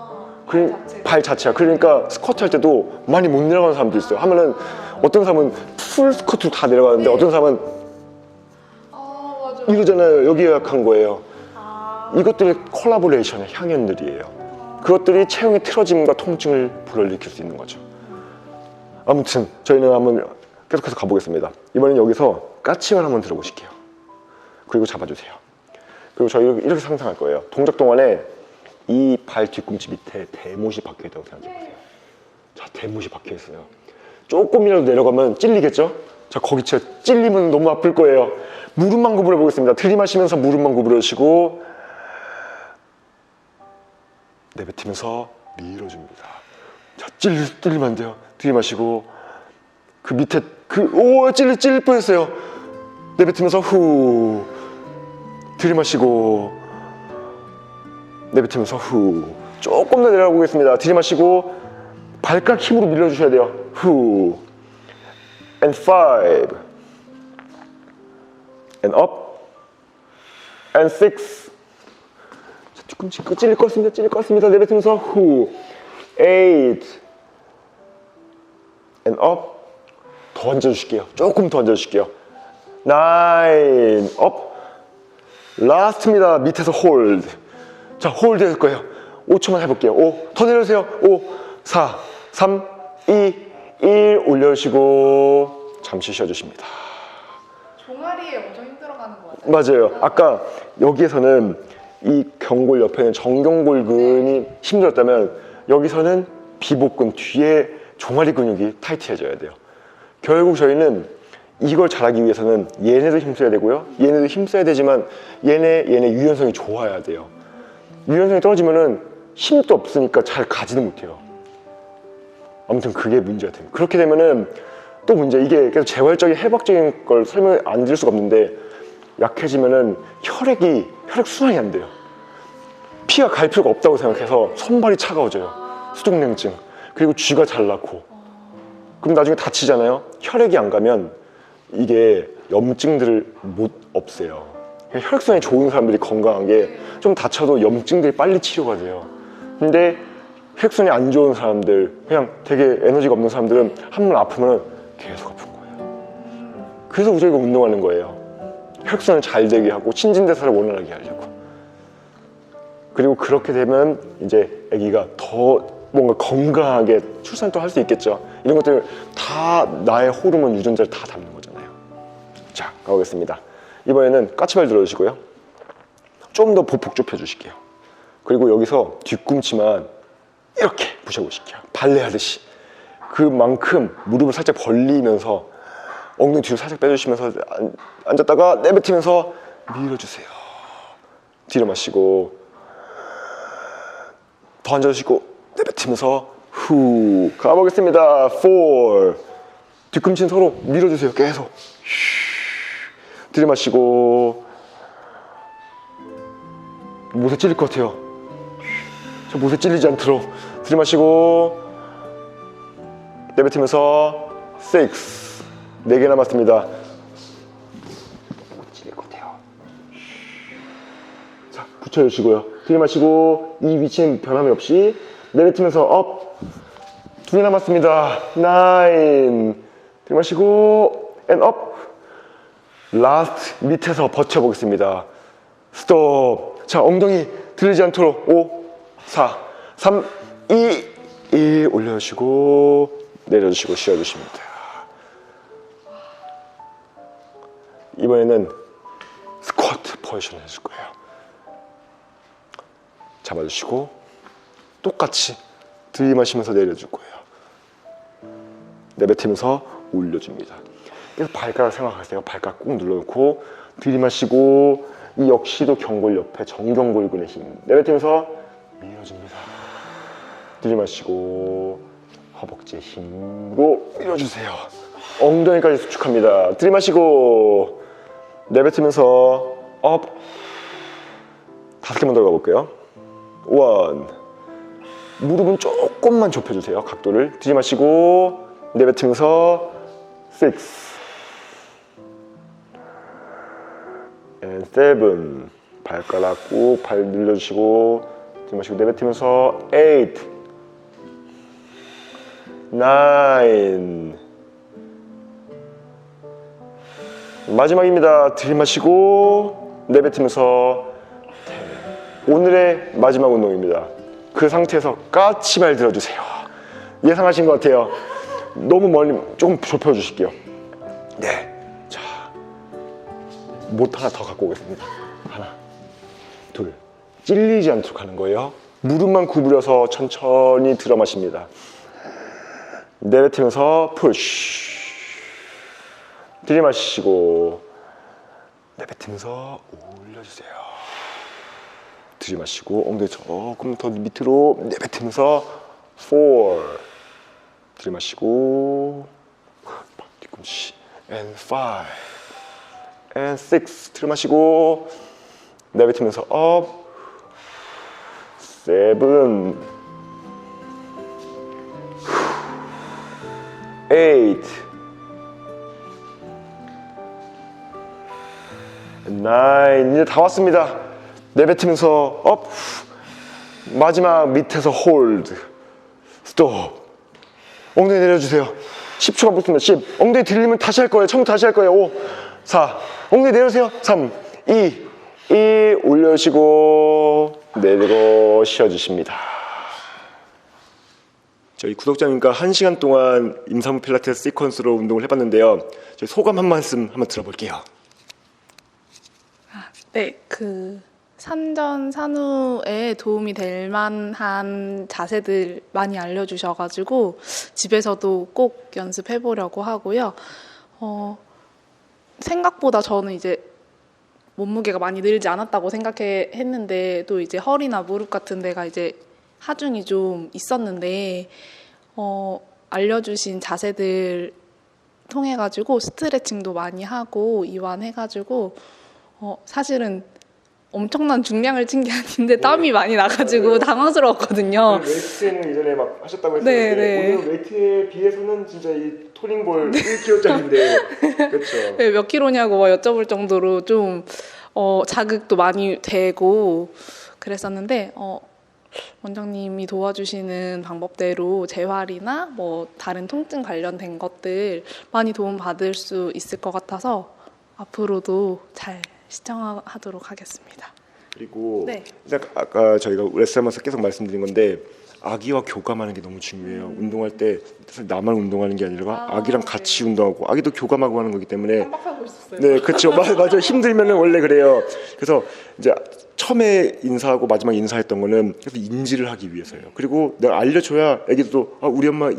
S1: 발 자체가. 그러니까 스쿼트 할 때도 많이 못 내려가는 사람도 있어요. 하면은 어떤 사람은 풀 스쿼트로 다 내려가는데 어떤 사람은
S2: 맞아.
S1: 이러잖아요. 여기에 약한 거예요. 이것들이 콜라보레이션의 향연들이에요. 그것들이 체형의 틀어짐과 통증을 불러일으킬 수 있는 거죠. 아무튼 저희는 한번 계속해서 가보겠습니다. 이번엔 여기서 까칭을 한번 들어보실게요. 그리고 잡아주세요. 그리고 저희 이렇게 상상할 거예요. 동작 동안에 이 발 뒤꿈치 밑에 대못이 박혀있다고 생각해보세요. 자, 대못이 박혀있어요. 조금이라도 내려가면 찔리겠죠? 자, 거기 진짜 찔리면 너무 아플 거예요. 무릎만 구부려 보겠습니다. 들이마시면서 무릎만 구부려주시고 내뱉으면서 밀어줍니다. 자, 찔리면 안 돼요. 들이마시고 그 밑에 찔릴 뻔했어요. 내뱉으면서 후 들이마시고 내뱉으면서 후 조금 더 내려가 보겠습니다. 들이마시고 발가락 힘으로 밀어주셔야 돼요. 후. And 5. And up. And 6. 뒤꿈치 찔릴 것 같습니다. 찔릴 것 같습니다. 내뱉으면서 후. 8. And up. 더 얹어주실게요. 조금 더 얹어주실게요. 9. up. 라스트입니다. 밑에서 홀드. 자, 홀드 할 거예요. 5초만 해볼게요. 5. 더 내려주세요. 5, 4, 3, 2, 1. 올려주시고 잠시 쉬어주십니다.
S2: 종아리에 엄청 힘들어가는 것 같아요.
S1: 맞아요. 아까 여기에서는 이 경골 옆에는 정경골근이 힘들었다면 여기서는 비복근 뒤에 종아리 근육이 타이트해져야 돼요. 결국 저희는 이걸 잘하기 위해서는 얘네도 힘써야 되고요. 얘네도 힘써야 되지만 얘네 유연성이 좋아야 돼요. 유연성이 떨어지면은 힘도 없으니까 잘 가지는 못해요. 아무튼 그게 문제가 돼요. 그렇게 되면은 또 문제, 이게 계속 재활적인 해박적인 걸 설명 안 드릴 수가 없는데 약해지면은 혈액 순환이 안 돼요. 피가 갈 필요가 없다고 생각해서 손발이 차가워져요. 수족냉증. 그리고 쥐가 잘 낳고. 그럼 나중에 다치잖아요. 혈액이 안 가면 이게 염증들을 못 없애요. 혈액순환이 좋은 사람들이 건강한 게 좀 다쳐도 염증들이 빨리 치료가 돼요. 근데 혈액순환이 안 좋은 사람들, 그냥 되게 에너지가 없는 사람들은 한 번 아프면 계속 아픈 거예요. 그래서 저희가 운동하는 거예요. 혈액순환을 잘 되게 하고 신진대사를 원활하게 하려고. 그리고 그렇게 되면 이제 아기가 더 뭔가 건강하게 출산도 할 수 있겠죠. 이런 것들 다 나의 호르몬 유전자를 다 담는 거잖아요. 자, 가보겠습니다. 이번에는 까치발 들어주시고요. 좀 더 보폭 좁혀주실게요. 그리고 여기서 뒤꿈치만 이렇게 부셔보실게요. 발레 하듯이. 그만큼 무릎을 살짝 벌리면서 엉덩이 뒤로 살짝 빼주시면서 앉았다가 내뱉으면서 밀어주세요. 뒤로 마시고 더 앉아주시고 내뱉으면서 후. 가보겠습니다. 4. 뒤꿈치는 서로 밀어주세요. 계속. 들이마시고. 못에 찔릴 것 같아요. 저 못에 찔리지 않도록 들이마시고 내뱉으면서 6. 4개 남았습니다. 못 찔릴 것 같아요. 자, 붙여주시고요. 들이마시고 이 위치는 변함이 없이 내뱉으면서 업. 2개 남았습니다. 9. 들이마시고 and up. 라스트 밑에서 버텨보겠습니다. 스톱. 자, 엉덩이 들리지 않도록 5, 4, 3, 2, 1 올려주시고 내려주시고 쉬어주십니다. 이번에는 스쿼트 포지션 해줄 거예요. 잡아주시고 똑같이 들이마시면서 내려줄 거예요. 내뱉으면서 올려줍니다. 그래서 발가락 생각하세요. 발가락 꾹 눌러놓고 들이마시고 이 역시도 경골 옆에 정경골근의 힘. 내뱉으면서 밀어줍니다. 들이마시고 허벅지의 힘으로 밀어주세요. 엉덩이까지 수축합니다. 들이마시고 내뱉으면서 업. 5개만 더 가볼게요. 1. 무릎은 조금만 좁혀주세요. 각도를. 들이마시고 내뱉으면서 6. and 7. 발가락 꾹 발 늘려주시고 들이마시고 내뱉으면서 8. 9. 마지막입니다. 들이마시고 내뱉으면서 10. 오늘의 마지막 운동입니다. 그 상태에서 까치발 들어주세요. 예상하신 것 같아요. 너무 멀리 조금 좁혀주실게요. 네. 자, 못 하나 더 갖고 오겠습니다. 하나, 둘. 찔리지 않도록 하는 거예요. 무릎만 구부려서 천천히 들어 마십니다. 내뱉으면서 푸쉬. 들이마시고 내뱉으면서 올려주세요. 들이마시고 엉덩이 조금 더 밑으로 내뱉으면서 4. 들이마시고 뒤꿈치 and 5 and 6. 들이마시고 내뱉으면서 up 7. 8 9 이제 다 왔습니다. 내뱉으면서 업, 마지막 밑에서 홀드, 스톱. 엉덩이 내려주세요. 10초가 붙으면 10. 엉덩이 들리면 다시 할 거예요. 처음부터 다시 할 거예요. 5 4 엉덩이 내려주세요. 3 2 1 올려주시고 내리고 쉬어주십니다. 저희 구독자님과 1시간 동안 임산부 필라테스 시퀀스로 운동을 해봤는데요. 저희 소감 한 말씀 한번 들어볼게요.
S2: 네, 산전 산후에 도움이 될 만한 자세들 많이 알려주셔가지고 집에서도 꼭 연습해 보려고 하고요. 생각보다 저는 이제 몸무게가 많이 늘지 않았다고 생각했는데 또 이제 허리나 무릎 같은 데가 이제 하중이 좀 있었는데 알려주신 자세들 통해가지고 스트레칭도 많이 하고 이완해가지고 사실은 엄청난 중량을 친 게 아닌데 땀이 많이 나가지고 당황스러웠거든요.
S1: 웨이트는 이전에 막 하셨다고 했었는데
S2: 네.
S1: 오늘 웨이트에 비해서는 진짜 이 토닝볼 1kg짜리인데 그렇죠.
S2: 네, 몇 킬로냐고 여쭤볼 정도로 좀 자극도 많이 되고 그랬었는데 원장님이 도와주시는 방법대로 재활이나 뭐 다른 통증 관련된 것들 많이 도움 받을 수 있을 것 같아서 앞으로도 잘 시청하도록 하겠습니다.
S1: 그리고
S2: 네.
S1: 아까 저희가 레슨하면서 계속 말씀드린 건데 아기와 교감하는 게 너무 중요해요. 운동할 때 나만 운동하는 게 아니라 아기랑 같이 운동하고 아기도 교감하고 하는 거기 때문에
S2: 깜빡하고 있었어요.
S1: 네, 그렇죠. 맞아요. 힘들면은 원래 그래요. 그래서 이제 처음에 인사하고 마지막 인사했던 거는 그래서 인지를 하기 위해서예요. 그리고 내가 알려줘야 애기도 우리 엄마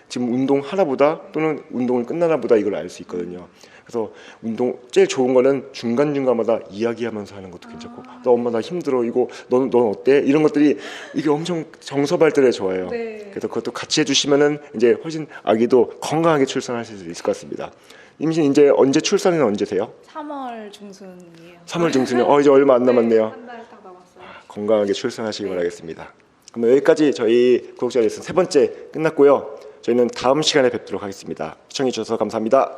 S1: 지금 운동 하나보다 또는 운동을 끝나나보다 이걸 알 수 있거든요. 그래서 운동 제일 좋은 거는 중간중간마다 이야기하면서 하는 것도 괜찮고 너 엄마 나 힘들어 이거 넌 어때? 이런 것들이 이게 엄청 정서 발달에 좋아요.
S2: 네.
S1: 그래서 그것도 같이 해주시면은 이제 훨씬 아기도 건강하게 출산하실 수 있을 것 같습니다. 임신 이제 언제 출산은 언제세요?
S2: 3월 중순이에요.
S1: 3월 중순이요? 이제 얼마 안 남았네요.
S2: 한 달 딱 남았어요.
S1: 건강하게 출산하시기 바라겠습니다. 그럼 여기까지 저희 구독자 레슨 3번째 끝났고요. 저희는 다음 시간에 뵙도록 하겠습니다. 시청해 주셔서 감사합니다.